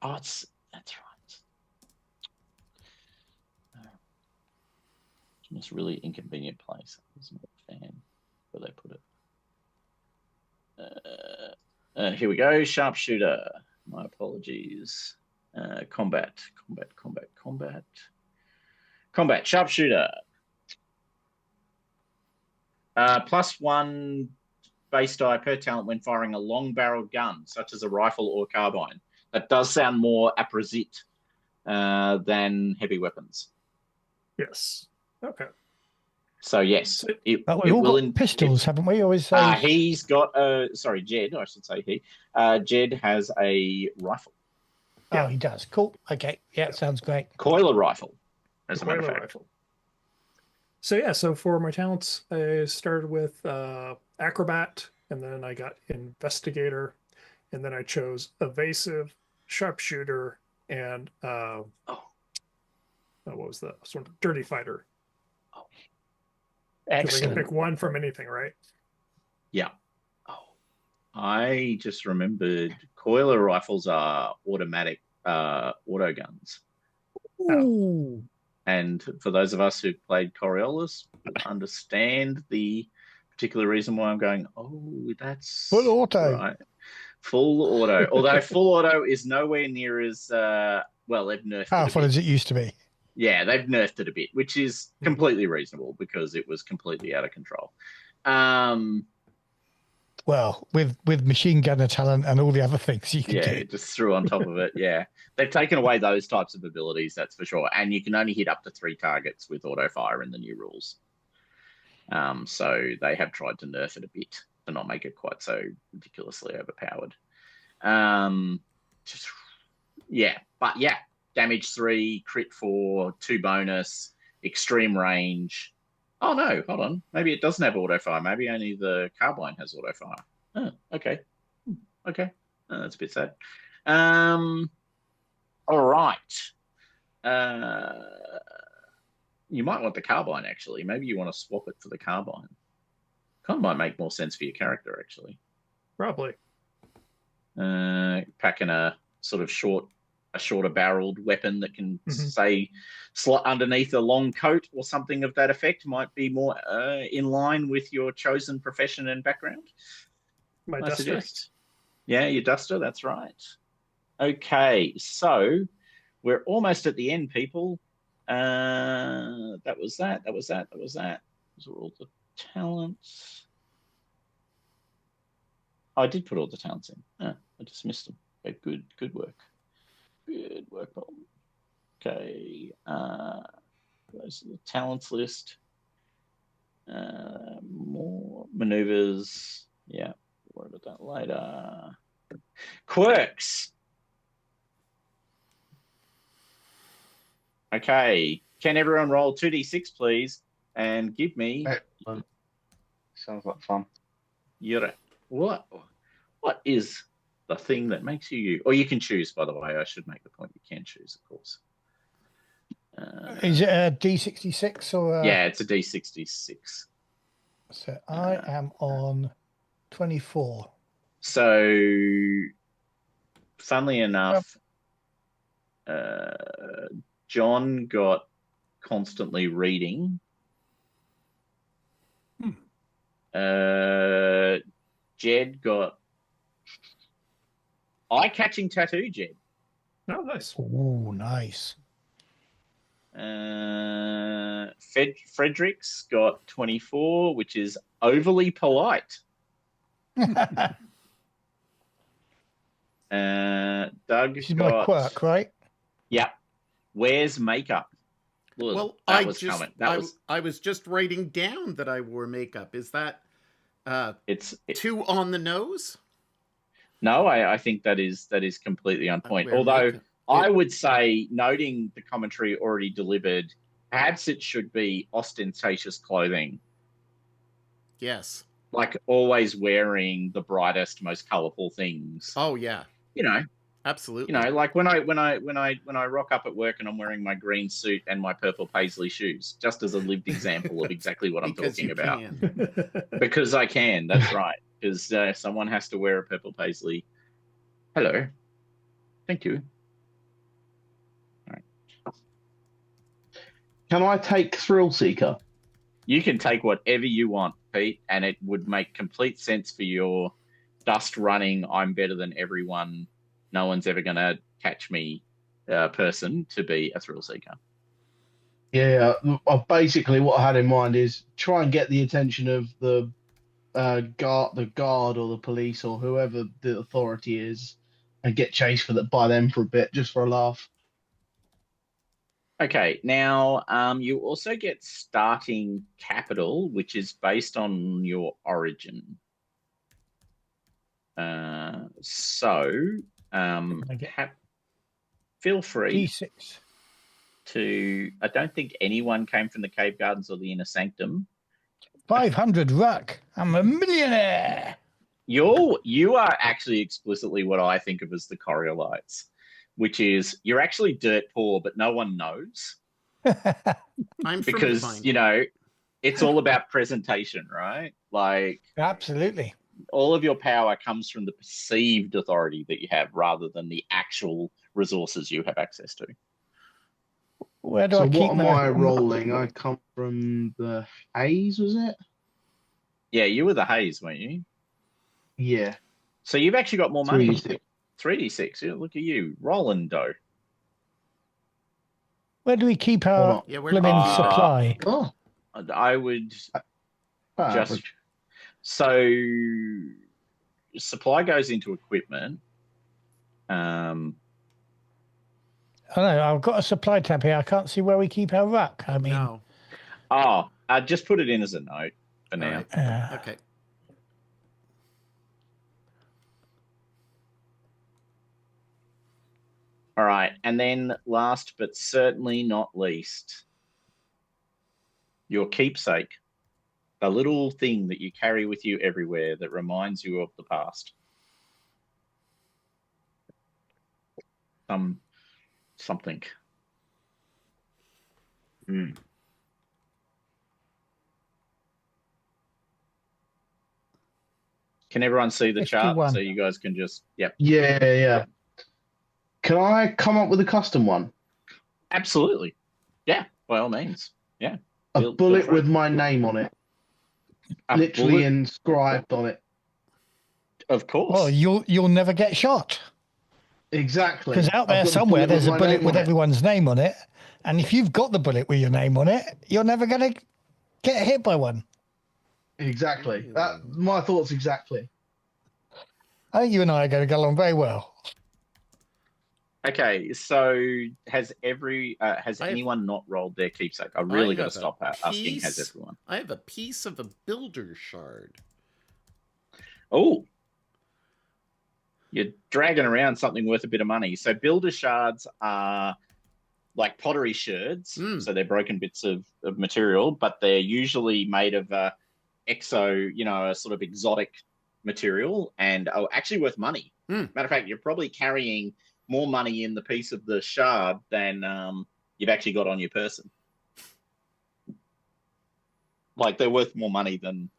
Oh, that's right. It's in this really inconvenient place. I was not a fan where they put it. Here we go. Sharpshooter. My apologies. Combat. Sharpshooter. +1 base die per talent when firing a long-barreled gun, such as a rifle or carbine. That does sound more apposite than heavy weapons. Yes. Okay. So yes, we've all got pistols, haven't we? Always say he's got sorry, Jed. I should say he. Jed has a rifle. Oh, he does. Cool. Okay. Yeah, sounds great. Coiler rifle, as a matter of fact. So yeah, so for my talents, I started with acrobat, and then I got investigator, and then I chose evasive, sharpshooter, and what was that? Sort of dirty fighter. Oh, excellent. I can pick one from anything, right? Yeah. Oh, I just remembered coiler rifles are automatic auto guns. Ooh. And for those of us who've played Coriolis, understand the particular reason why I'm going, oh, that's Full auto. right. Full auto. Although full auto is nowhere near as, well, they've nerfed it a Powerful bit. as it used to be. Yeah, they've nerfed it a bit, which is completely reasonable because it was completely out of control. Well, with machine gunner talent and all the other things you can do. Just threw on top of it. Yeah, they've taken away those types of abilities, that's for sure. And you can only hit up to 3 targets with auto fire in the new rules. So they have tried to nerf it a bit to not make it quite so ridiculously overpowered. Damage 3, crit 4, 2 bonus, extreme range. Oh no, hold on. Maybe it doesn't have auto fire. Maybe only the carbine has auto fire. Oh, okay. Okay. Oh, that's a bit sad. All right. You might want the carbine, actually. Maybe you want to swap it for the carbine. Kind of might make more sense for your character, actually. Probably. Packing a sort of shorter barreled weapon that can say slot underneath a long coat or something of that effect might be more in line with your chosen profession and background. My I duster. suggest. Yeah, your duster, that's right. Okay, so we're almost at the end, people. That was that. Those were all the talents. Oh, I did put all the talents in. I just missed them. Okay, good work. Good work, Bob. Okay, those are the talents list. More maneuvers. Yeah, worry about that later. Quirks. Okay, can everyone roll 2d6, please, and give me. Excellent. Sounds like fun. What is the thing that makes you? Or you can choose, by the way. I should make the point you can choose, of course. Is it a D66 or a... Yeah, it's a D66. So I am on 24. So, funnily enough, John got constantly reading. Jed got eye-catching tattoo, Jed. Oh, nice. Oh, nice. Frederick's got 24, which is overly polite. Doug She's my got quirk, right? Yeah. Wears makeup. Well, that was coming. I was just writing down that I wore makeup. Is that too on the nose? No, I think that is completely on point. Although I would say, noting the commentary already delivered, perhaps it should be ostentatious clothing. Yes. Like always wearing the brightest, most colorful things. Oh yeah. Absolutely. Like when I rock up at work and I'm wearing my green suit and my purple paisley shoes, just as a lived example of exactly what I'm talking about. Because I can, that's right. Because someone has to wear a purple paisley. Hello. Thank you. All right. Can I take Thrill Seeker? You can take whatever you want, Pete, and it would make complete sense for your dust running, I'm better than everyone, no one's ever going to catch me person to be a Thrill Seeker. Yeah, basically what I had in mind is try and get the attention of the guard or the police or whoever the authority is, and get chased by them for a bit, just for a laugh. Okay, now you also get starting capital, which is based on your origin. Feel free D6 to. I don't think anyone came from the Cave Gardens or the Inner Sanctum. 500 ruck. I'm a millionaire. You are actually explicitly what I think of as the Coriolites, which is you're actually dirt poor, but no one knows. Because it's all about presentation, right? Like Absolutely. all of your power comes from the perceived authority that you have rather than the actual resources you have access to. Where do So I keep what am I rolling? I come from the haze, was it? Yeah, you were the haze, weren't you? Yeah. So you've actually got more money. 3d6. 3d6. Yeah, look at you, rolling dough. Where do we keep Hold our on. Yeah, where do we blooming keep it? supply? Oh, I would just average. so supply goes into equipment. I know, I've got a supply tab here. I can't see where we keep our ruck. I mean, No. Just put it in as a note for now. Right. Okay. All right, and then last but certainly not least, your keepsake, the little thing that you carry with you everywhere that reminds you of the past. Something. Can everyone see the chart? SG1. So you guys can just, yep. Yeah. Can I come up with a custom one? Absolutely. Yeah, by all means. Yeah. A Feel bullet free. with my name on it, A literally bullet, inscribed on it. of course. well, you'll never get shot. Exactly. Because out there I've got the somewhere bullet there's a my bullet name with on it. everyone's name on it. And if you've got the bullet with your name on it, you're never going to get hit by one. Exactly. My thoughts exactly. I think you and I are going to get along very well. Okay, so has anyone not rolled their keepsake? I really got to stop asking, has everyone? I have a piece of a builder shard. Oh, you're dragging around something worth a bit of money. So builder shards are like pottery sherds. So they're broken bits of material, but they're usually made of a sort of exotic material and are actually worth money. Matter of fact, you're probably carrying more money in the piece of the shard than you've actually got on your person. Like they're worth more money than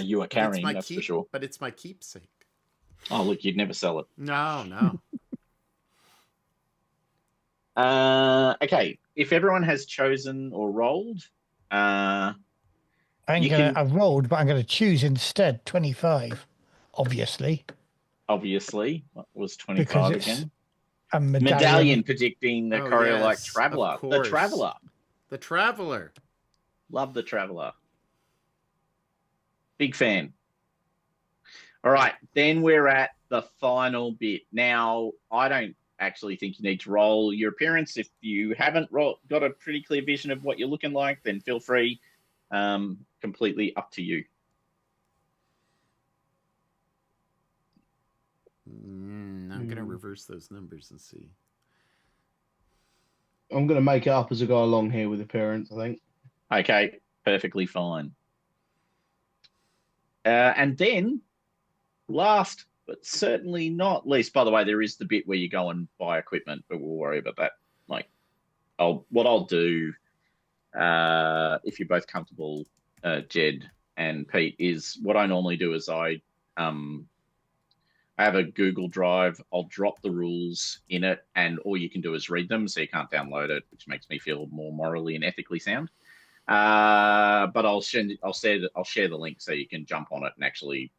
you are carrying, that's for sure. But it's my keepsake. Oh, look, you'd never sell it. No. Okay, if everyone has chosen or rolled, I've rolled, but I'm going to choose instead 25, obviously. Obviously, what was 25 Because it's again? A medallion predicting the Coriolis Traveller. of The course. Traveller. The Traveller. Love the Traveller. Big fan. All right, then we're at the final bit. Now, I don't actually think you need to roll your appearance. If you haven't got a pretty clear vision of what you're looking like, then feel free. Completely up to you. I'm going to reverse those numbers and see. I'm going to make it up as I go along here with appearance, I think. Okay, perfectly fine. And then, last but certainly not least, by the way, there is the bit where you go and buy equipment, but we'll worry about that. Like, what I'll do, if you're both comfortable, Jed and Pete, is what I normally do is I have a Google Drive. I'll drop the rules in it, and all you can do is read them, so you can't download it, which makes me feel more morally and ethically sound. But I'll share the link so you can jump on it and actually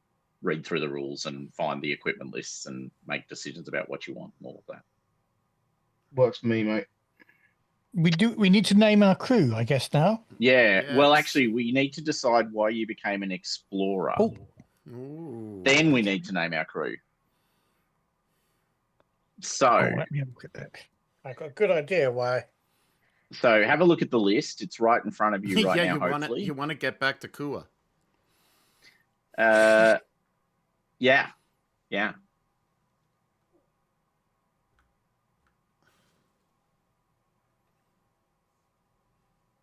read through the rules and find the equipment lists and make decisions about what you want and all of that. Works for me, mate. We need to name our crew, I guess, now. Yeah. Yes. Well, actually, we need to decide why you became an explorer. Oh. Ooh. Then we need to name our crew. So, Let me have a look at that. I've got a good idea why. So have a look at the list. It's right in front of you right now, hopefully. You want to get back to Kua. Yeah.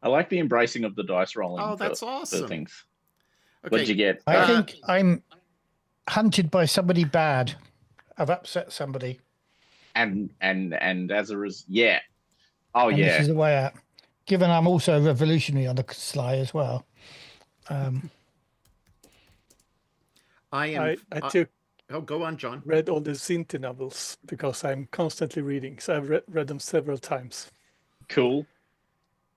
I like the embracing of the dice rolling. Oh, that's for awesome. Things. Okay. What'd you get? I think I'm hunted by somebody bad. I've upset somebody. And as a result, yeah. Oh, and yeah. This is the way out. Given I'm also a revolutionary on the sly as well. I took go on, John. read all the Zinti novels because I'm constantly reading, so I've read them several times. cool.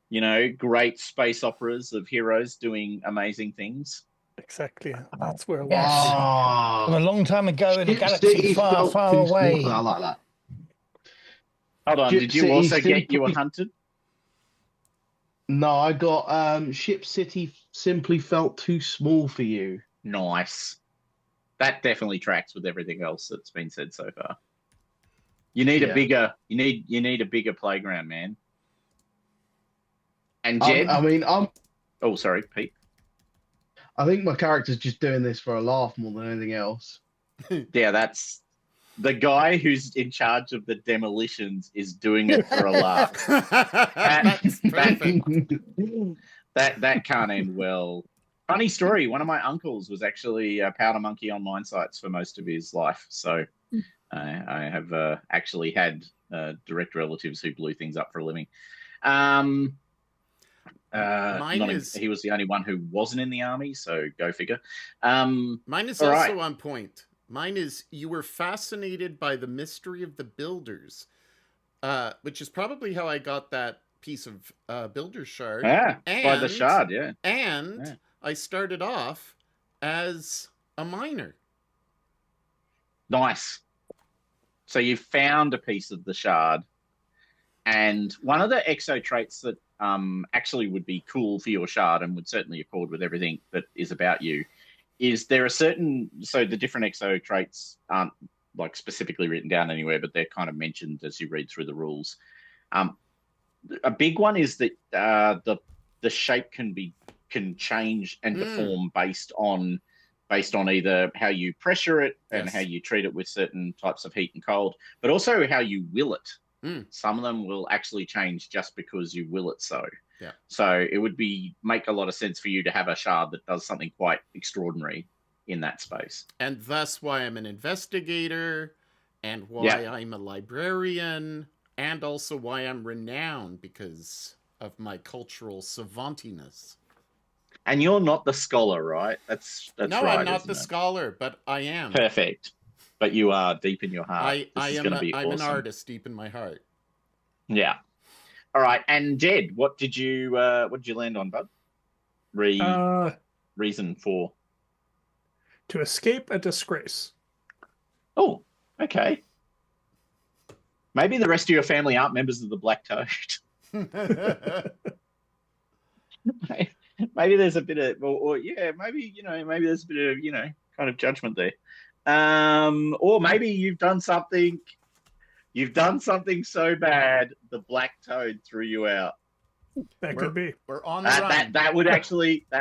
You know, great space operas of heroes doing amazing things. Exactly. That's where I Yes. want From a long time ago in a Ship galaxy City far, felt far too away. small. I like that. Hold on, Gypsy did you also get You Were simply- Hunted? No, I got Ship City simply felt too small for you. Nice. That definitely tracks with everything else that's been said so far. You need a Yeah. bigger, you need a bigger playground, man. And Jed, I mean, oh sorry, Pete. I think my character's just doing this for a laugh more than anything else. Yeah, that's the guy who's in charge of the demolitions is doing it for a laugh. That's perfect. That can't end well. Funny story. One of my uncles was actually a powder monkey on mine sites for most of his life. So I have actually had direct relatives who blew things up for a living. He was the only one who wasn't in the army, so go figure. Mine is all also right. on point. Mine is you were fascinated by the mystery of the builders, which is probably how I got that piece of builder shard. Yeah, by the shard, yeah. And Yeah. I started off as a miner. Nice. So you found a piece of the shard, and one of the exo traits that actually would be cool for your shard and would certainly accord with everything that is about you is there are certain, so the different exo traits aren't like specifically written down anywhere, but they're kind of mentioned as you read through the rules. A big one is that the shape can change and deform based on either how you pressure it and how you treat it with certain types of heat and cold, but also how you will it. Some of them will actually change just because you will it so. Yeah. So it would make a lot of sense for you to have a shard that does something quite extraordinary in that space. And thus why I'm an investigator, and why I'm a librarian, and also why I'm renowned because of my cultural savantiness. And you're not the scholar, right? That's no, right. I'm not the scholar, but I am. Perfect. But you are deep in your heart. I'm an artist deep in my heart. Yeah. All right. And Jed, what did you land on, bud? Reason for to escape a disgrace. Oh, okay. Maybe the rest of your family aren't members of the Black Toad. Maybe there's a bit of, maybe there's a bit of, kind of judgment there. Or maybe you've done something so bad the Black Toad threw you out. That could be. We're on the run. That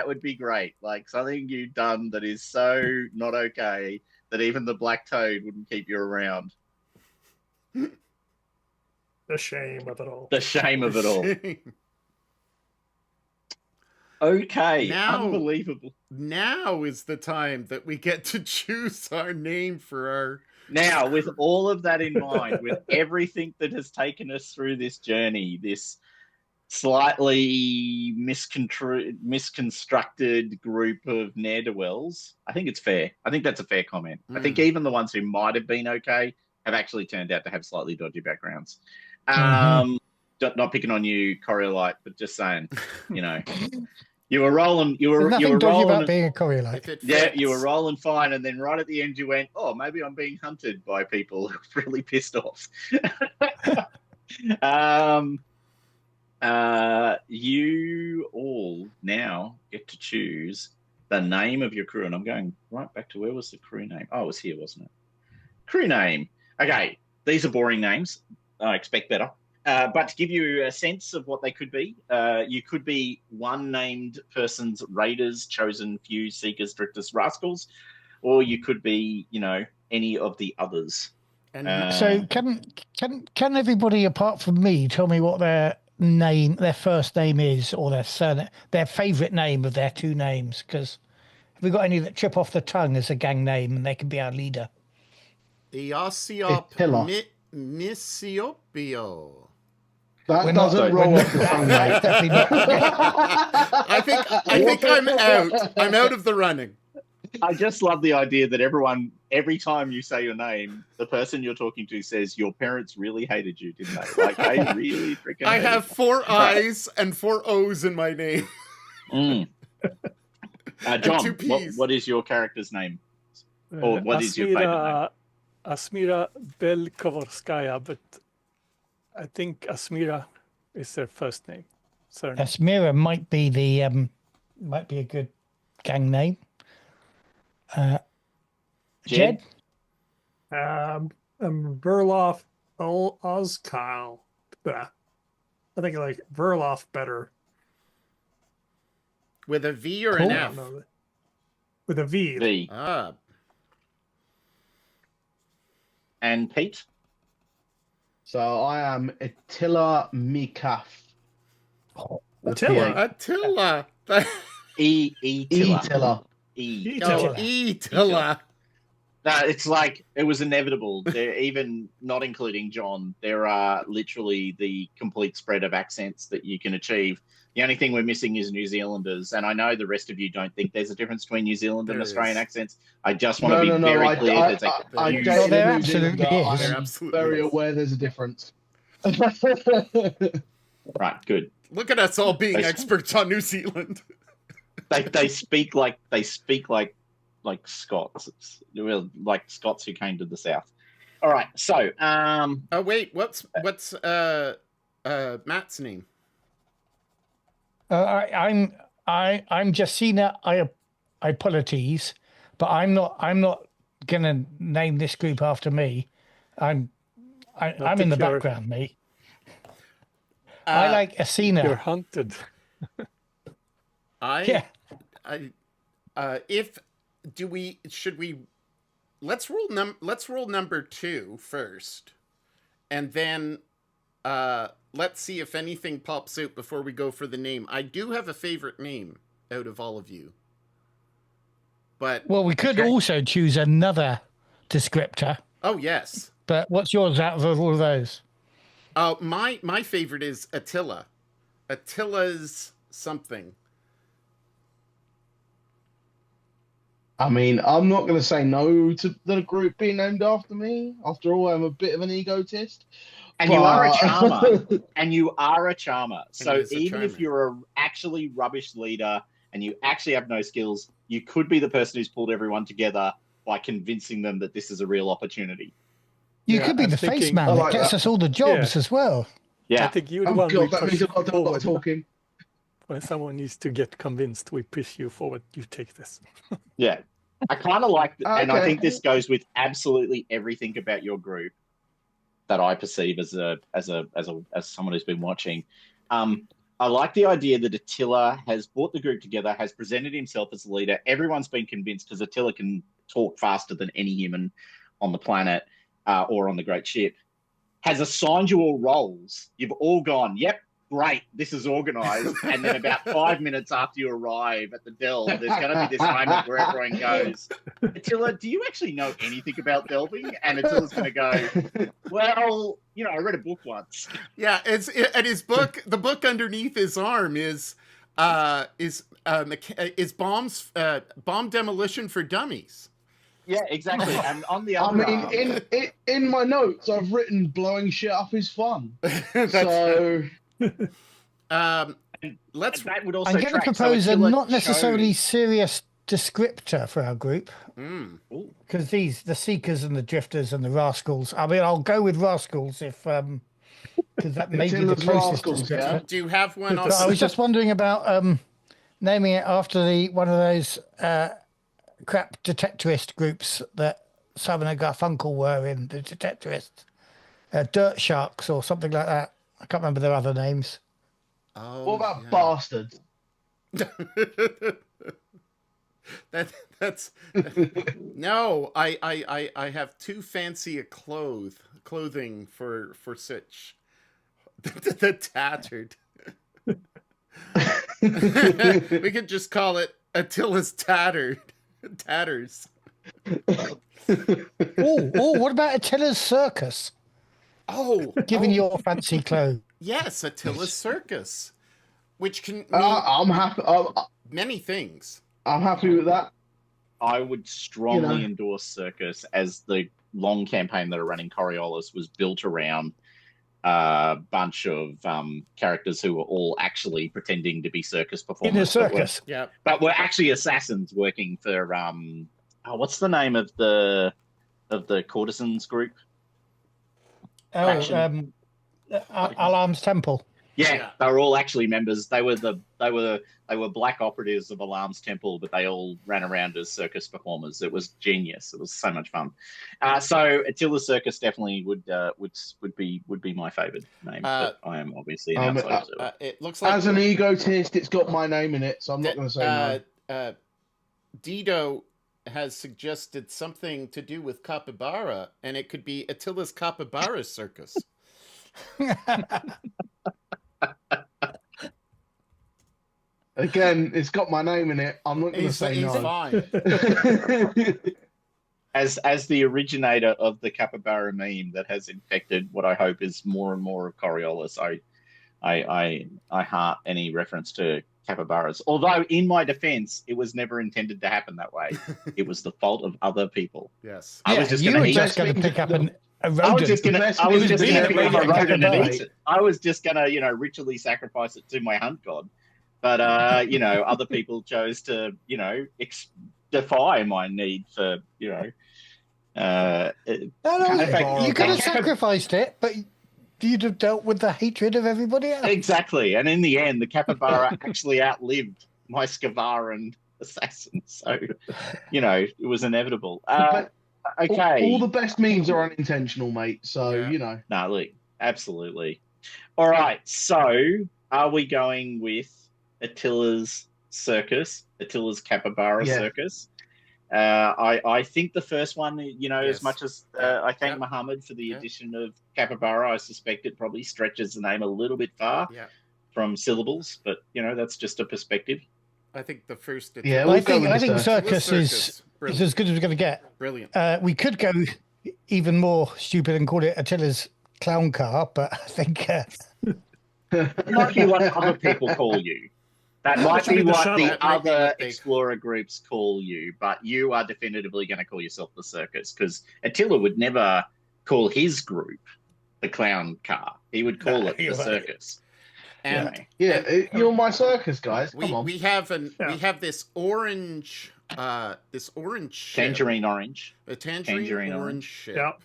would be great. Like something you've done that is so not okay that even the Black Toad wouldn't keep you around. The shame of it all. The shame of it all. Okay, unbelievable. Now is the time that we get to choose our name for our... Now, with all of that in mind, with everything that has taken us through this journey, this slightly misconstructed group of ne'er-do-wells, I think it's fair. I think that's a fair comment. I think even the ones who might have been okay have actually turned out to have slightly dodgy backgrounds. Not picking on you, Coriolis, but just saying, you were rolling. You were nothing dodgy rolling about being a Coriolis. Yeah, you were rolling fine, and then right at the end, you went, "Oh, maybe I'm being hunted by people who are really pissed off." You all now get to choose the name of your crew, and I'm going right back to where was the crew name? Oh, it was here, wasn't it? Crew name. Okay, these are boring names. I expect better. But to give you a sense of what they could be, you could be one named person's raiders, chosen few, seekers, drifters, rascals, or you could be, any of the others. So can everybody apart from me tell me what their first name is, or their favourite name of their two names? Because have we got any that trip off the tongue as a gang name, and they can be our leader? Eosiop Missiopio. That doesn't roll off the tongue, mate. Definitely not. I think I'm out. I'm out of the running. I just love the idea that every time you say your name, the person you're talking to says, your parents really hated you, didn't they? Like, they really freaking I hated have 4 I's and 4 O's in my name. you. John, 2 P's. what is your character's name? Or what is your favorite name? Asmira Belkovorskaya, but I think Asmira is their first name. Surname. Asmira might be a good gang name. Jed? Verlof Ozkyle. I think I like Verlof better. With a V or Cool. an F? No, with a V. V. Ah, And Pete? So I am Attila Mikaf. Attila. Attila. Tilla. Attila. No, it's like it was inevitable. They're even not including John. There are literally the complete spread of accents that you can achieve. The only thing we're missing is New Zealanders, and I know the rest of you don't think there's a difference between New Zealand and There Australian is. accents. I just want to be very clear. There's a I huge- dated there a New absolutely Zealander. is. I'm There absolutely very is. aware there's a difference. Right, good. Look at us all being Nice. experts on New Zealand. They speak like Scots. It's real like Scots who came to the south. All right, so Oh wait, what's Matt's name? I'm Jacina Ippolites, but I'm not gonna name this group after me. I'm in the pure- background, mate. I like You're Asina. hunted. Yeah. Let's roll number 2 first, and then let's see if anything pops out before we go for the name. I do have a favorite name out of all of you, but Well, we could Okay. also choose another descriptor, oh yes, but what's yours out of all of those? my favorite is Attila. Attila's something. I mean, I'm not going to say no to the group being named after me. After all, I'm a bit of an egotist. and you are a But- charmer. And you are a charmer. So he is a even if charmer. you're a actually rubbish leader and you actually have no skills, you could be the person who's pulled everyone together by convincing them that this is a real opportunity. You Yeah, could be I'm the face thinking- man I that like gets that. us all the jobs as well. I Yeah. think you're the Oh one we god, that means push I've got to do a lot of forward. talking. When someone needs to get convinced, we push you forward. You take this. Yeah. I kind of like and I Okay. think this goes with absolutely everything about your group that I perceive as someone who's been watching. I like the idea that Attila has brought the group together, has presented himself as a leader. Everyone's been convinced because Attila can talk faster than any human on the planet or on the great ship. Has assigned you all roles. You've all gone, yep, great, this is organized. And then about 5 minutes after you arrive at the delve, there's going to be this moment where everyone goes, Attila, do you actually know anything about delving? And Attila's going to go, well, I read a book once. Yeah, and his book, the book underneath his arm is bomb demolition for dummies. Yeah, exactly. And on the I other arm, mean, in my notes, I've written blowing shit up is fun. That's- So let's. that would also I'm going to track. So propose a Attila not necessarily chose- serious descriptor for our group, Mm. Ooh. because the Seekers and the Drifters and the Rascals. I mean, I'll go with Rascals if because that may be the Attila's closest Rascals, yeah. descriptor. Do you have one? But I was just wondering about naming it after one of those crap detectorist groups that Simon and Garfunkel were in, the detectorists. Dirt Sharks or something like that. I can't remember their other names. Oh, what about yeah. bastards? That's no. I have too fancy a clothing for such. The tattered. We could just call it Attila's tatters. Oh, what about Attila's Circus? Oh, Given your fancy clothes. yes, Attila's Circus, which can mean I'm happy. many things. I'm happy with that. I would strongly endorse Circus, as the long campaign that are running Coriolis was built around a bunch of characters who were all actually pretending to be circus performers. In a circus. But were actually assassins working for what's the name of the courtesans group? Alarm's Temple. Yeah, they were all actually members. They were black operatives of Alarm's Temple, but they all ran around as circus performers. It was genius. It was so much fun. So Attila Circus definitely would be my favoured name. But I am obviously an outside observer. It looks like, as an egotist, it's got my name in it, so I'm not going to say no. Dido has suggested something to do with capybara, and it could be Attila's Capybara Circus. Again, it's got my name in it. I'm not going to say no. He's fine. As the originator of the capybara meme that has infected what I hope is more and more of Coriolis, I heart any reference to capybaras. Although, in my defense, it was never intended to happen that way. It was the fault of other people. Yes. I was just going to pick up a rodent. I was just gonna pick up a rodent and eat it. I was just gonna, ritually sacrifice it to my hunt god. But other people chose to, defy my need for, you could have sacrificed it, but you'd have dealt with the hatred of everybody else. Exactly. And in the end, the capybara actually outlived my Skavaran assassin. So, it was inevitable. Okay. All the best memes are unintentional, mate. So, No, look, absolutely. All right. So, are we going with Attila's Circus, Attila's Capybara Circus? I think the first one, as much as I thank Muhammad for the addition of Capybara, I suspect it probably stretches the name a little bit far from syllables, but, that's just a perspective. I think the first... I think Circus is as good as we're going to get. Brilliant. We could go even more stupid and call it Attila's Clown Car, but I think... might be what other people call you. That might be what the other explorer groups call you, but you are definitively going to call yourself the Circus, because Attila would never call his group the Clown Car. He would call it the Circus. And you're my circus, guys. Come on. We have this orange tangerine ship, orange. a tangerine orange ship. Yep.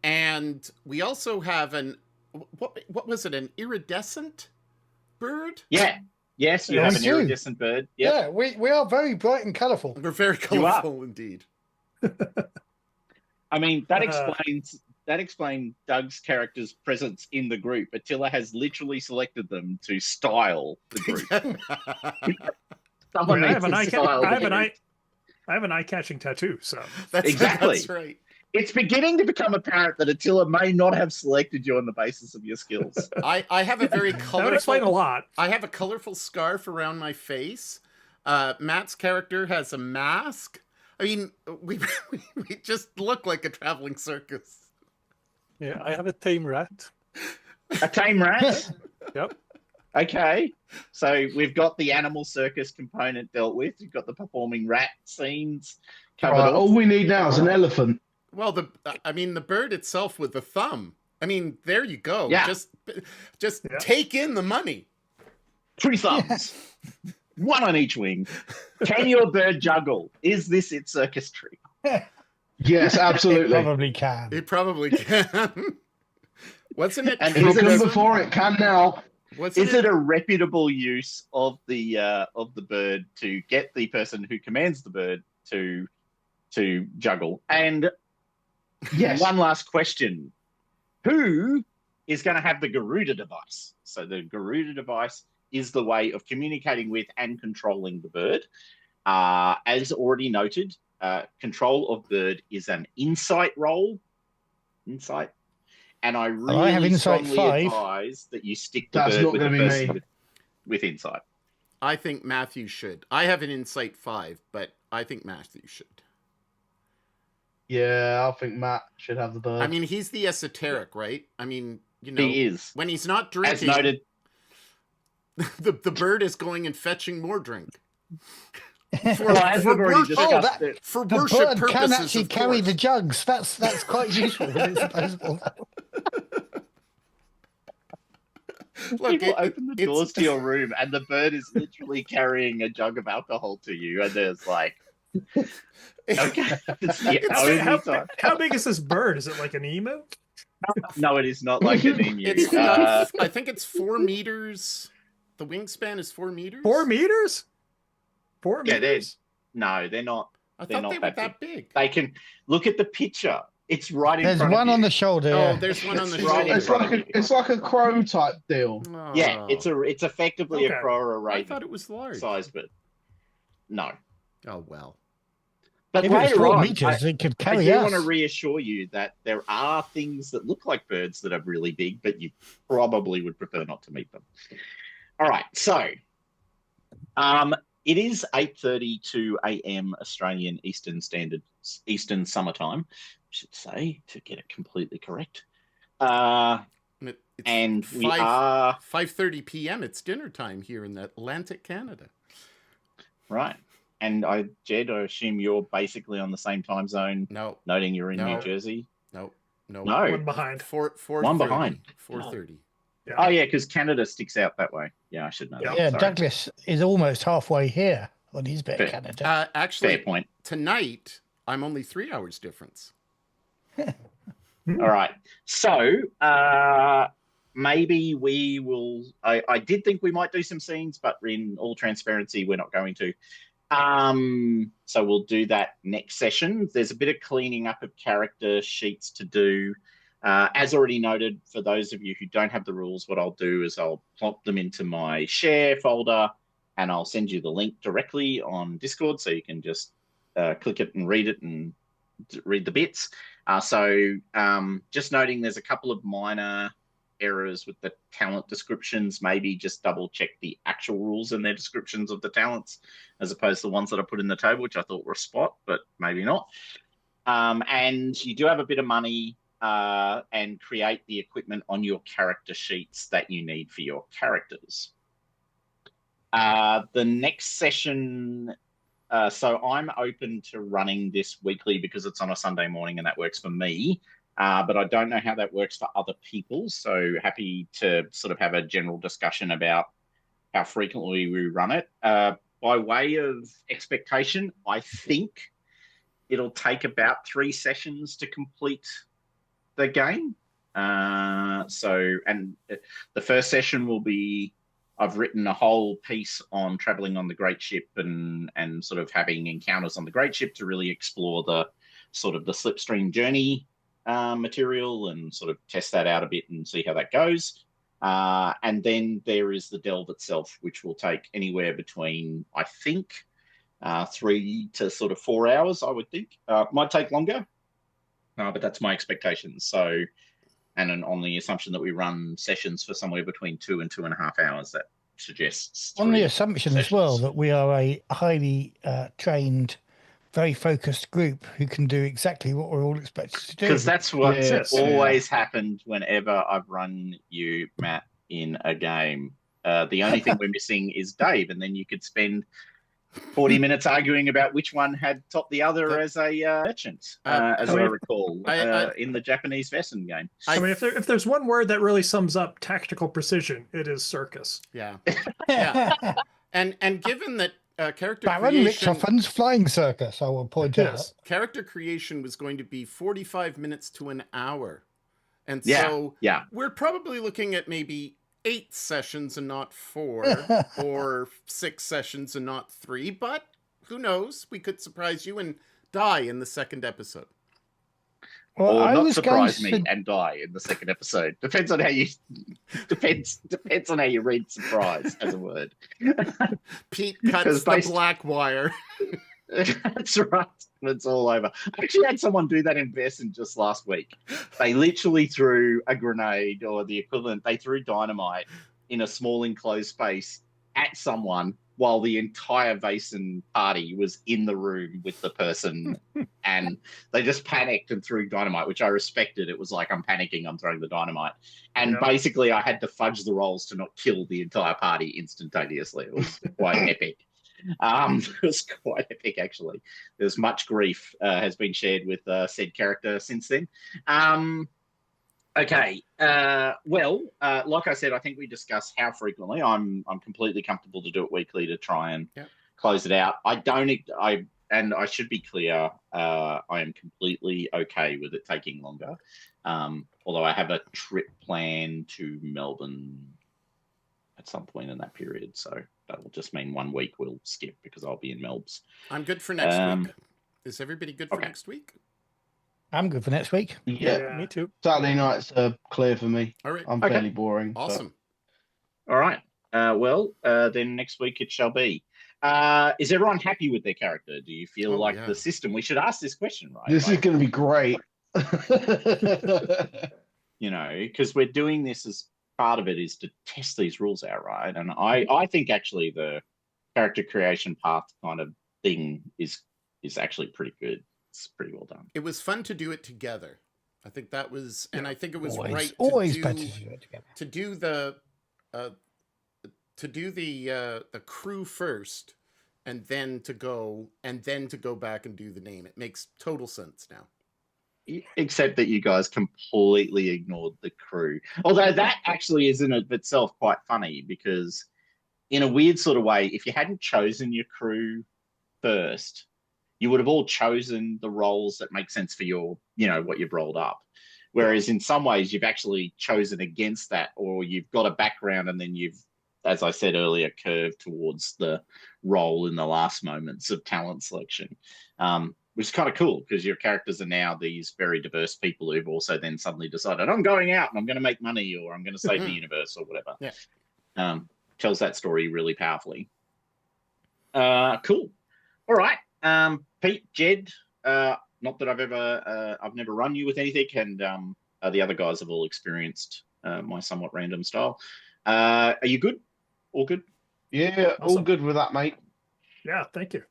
And we also have what was it, an iridescent bird? Yeah. Yes, you have an iridescent bird. Yep. Yeah, we are very bright and colourful. We're very colourful indeed. I mean, that explains Doug's character's presence in the group. Attila has literally selected them to style the group. I have an eye-catching tattoo, so exactly. That's right. It's beginning to become apparent that Attila may not have selected you on the basis of your skills. I have a very colorful... That would explain a lot. I have a colorful scarf around my face. Matt's character has a mask. I mean, we just look like a traveling circus. Yeah, I have a tame rat. A tame rat? Yep. Okay. So we've got the animal circus component dealt with. You've got the performing rat scenes covered off. All we need now is an elephant. Well, the bird itself with the thumb. I mean, there you go. Yeah. Just take in the money. 3 thumbs. 1 on each wing. Can your bird juggle? Is this its circus trick? Yes, absolutely. It probably can. Wasn't it? And it's come before, it can now. Is it a reputable use of the bird to get the person who commands the bird to juggle? And yes, one last question: who is going to have the Garuda device? So the Garuda device is the way of communicating with and controlling the bird. As already noted, control of bird is an insight roll. Insight. And I really strongly advise that you stick to bird with the person with insight. I think Matthew should. I have an insight 5, but I think Matthew should. Yeah, I think Matt should have the bird. I mean, he's the esoteric, right? I mean, he is. When he's not drinking, as noted, the bird is going and fetching more drink. Well, as we've already discussed it. For The worship bird purposes, can actually of carry course. the jugs. That's quite useful when it's opposable. Look, People it- open the it's- doors to your room and the bird is literally carrying a jug of alcohol to you, and there's like, okay, it's the only time. How big is this bird? Is it like an emu? No, it is not like an emu. It's I think it's 4 meters. The wingspan is 4 meters. 4 meters? 4 Yeah, meters? No, they're not. I they're thought not they were that that big. They can look at the picture. It's right in There's front one of on you. the shoulder. Oh, yeah. there's one on the It's right in shoulder. front. It's like a crow type deal. Yeah, Oh. it's effectively Okay. a crow or a I raven thought it was large. size, but no. Oh well. But If it was later 4 on, meters, it could I carry do us. want to reassure you that there are things that look like birds that are really big, but you probably would prefer not to meet them. All right, so it is 8:32 a.m. Australian Eastern Summertime, I should say, to get it completely correct. It's And we 5:30 p.m. It's dinner time here in Atlantic Canada. right. And Jed, I assume you're basically on the same time zone, No, noting you're in No. New Jersey. no. No. One behind. 4:30. behind. 4:30. Oh yeah, because Canada sticks out that way. Yeah, I should know that. Yeah, Sorry. Douglas is almost halfway here on his bit of Fair. Canada. Actually, Fair point. tonight I'm only 3 hours difference. All right. So maybe we will. I did think we might do some scenes, but in all transparency, we're not going to. So we'll do that next session. There's a bit of cleaning up of character sheets to do. As already noted, for those of you who don't have the rules, what I'll do is I'll plop them into my share folder and I'll send you the link directly on Discord so you can just click it and read it and read the bits. Just noting there's a couple of minor errors with the talent descriptions. Maybe just double check the actual rules and their descriptions of the talents as opposed to the ones that I put in the table, which I thought were a spot, but maybe not. And you do have a bit of money and create the equipment on your character sheets that you need for your characters. The next session, so I'm open to running this weekly because it's on a Sunday morning and that works for me. But I don't know how that works for other people. So happy to sort of have a general discussion about how frequently we run it. By way of expectation, I think it'll take about 3 sessions to complete the game. And the first session will be, I've written a whole piece on traveling on the great ship and sort of having encounters on the great ship to really explore the sort of the Slipstream journey material and sort of test that out a bit and see how that goes. And then there is the delve itself, which will take anywhere between, I think, 3 to sort of 4 hours, I would think. Might take longer, but that's my expectations. So, and on the assumption that we run sessions for somewhere between 2 and 2.5 hours, that suggests On the 3 assumption as well sessions. that we are a highly trained, very focused group who can do exactly what we're all expected to do. Because that's what's Yes. always happened whenever I've run you, Matt, in a game. The only thing we're missing is Dave, and then you could spend 40 minutes arguing about which one had topped the other as a merchant, as I recall, in the Japanese Vaesen game. I mean, if there's one word that really sums up tactical precision, it is circus. Yeah. Yeah. And given that character Baron creation, Richtoffen's flying circus, I will point out. character creation was going to be 45 minutes to an hour. And Yeah, so yeah. we're probably looking at maybe 8 sessions and not 4, or 6 sessions and not 3. But who knows? We could surprise you and die in the second episode. Well, Or I not was going surprise me and die in the second episode. Depends on how you depends on how you read surprise as a word. Pete 'Cause cuts the based- black wire. That's right. It's all over. I actually had someone do that in Vaesen just last week. They literally threw a grenade or the equivalent. They threw dynamite in a small enclosed space at someone while the entire Vaesen party was in the room with the person. And they just panicked and threw dynamite, which I respected. It was like, I'm panicking, I'm throwing the dynamite. And Yeah. basically I had to fudge the rolls to not kill the entire party instantaneously. It was quite epic. It was quite epic, actually. There's much grief has been shared with said character since then. Okay. Like I said, I think we discussed how frequently. I'm completely comfortable to do it weekly to try and close it out. I should be clear, I am completely okay with it taking longer. Although I have a trip planned to Melbourne at some point in that period. So that will just mean 1 week we'll skip because I'll be in Melbs. I'm good for next week. Is everybody good for next week? I'm good for next week. Yeah, me too. Saturday nights are clear for me. All right. I'm fairly boring. Awesome. All right. Then next week it shall be. Is everyone happy with their character? Do you feel the system? We should ask this question, right? This is going to be great. Because we're doing this as part of it is to test these rules out, right? And I think actually the character creation path kind of thing is actually pretty good. It's pretty well done. It was fun to do it together. I think that was, and I think it was always right better to do it together. To do the crew first, and then to go back and do the name. It makes total sense now. Except that you guys completely ignored the crew. Although that actually is in of itself quite funny because in a weird sort of way, if you hadn't chosen your crew first, you would have all chosen the roles that make sense for your, what you've rolled up. Whereas in some ways you've actually chosen against that, or you've got a background and then you've, as I said earlier, curved towards the role in the last moments of talent selection. Which is kind of cool because your characters are now these very diverse people who've also then suddenly decided, I'm going out and I'm going to make money or I'm going to save the universe or whatever. Yeah. Tells that story really powerfully. Cool. All right. Pete, Jed, not that I've never run you with anything, and the other guys have all experienced my somewhat random style. Are you good? All good? Yeah, Awesome. all good with that, mate. Yeah, thank you.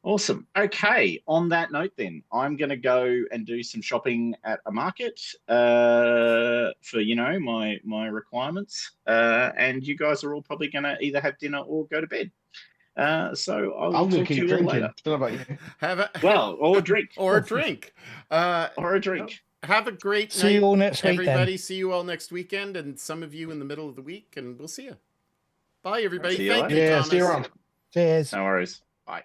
Awesome. Okay. On that note, then, I'm going to go and do some shopping at a market for, my requirements. And you guys are all probably going to either have dinner or go to bed. So I'm going to keep drinking. Later. Don't know about you. Or a drink. Or a drink. Or a drink. Have a great night. See you all next week, everybody. then. See you all next weekend, and some of you in the middle of the week, and we'll see you. Bye, everybody. See you Thank later. you, Yeah, Thomas. see you around. Cheers. No worries. Bye.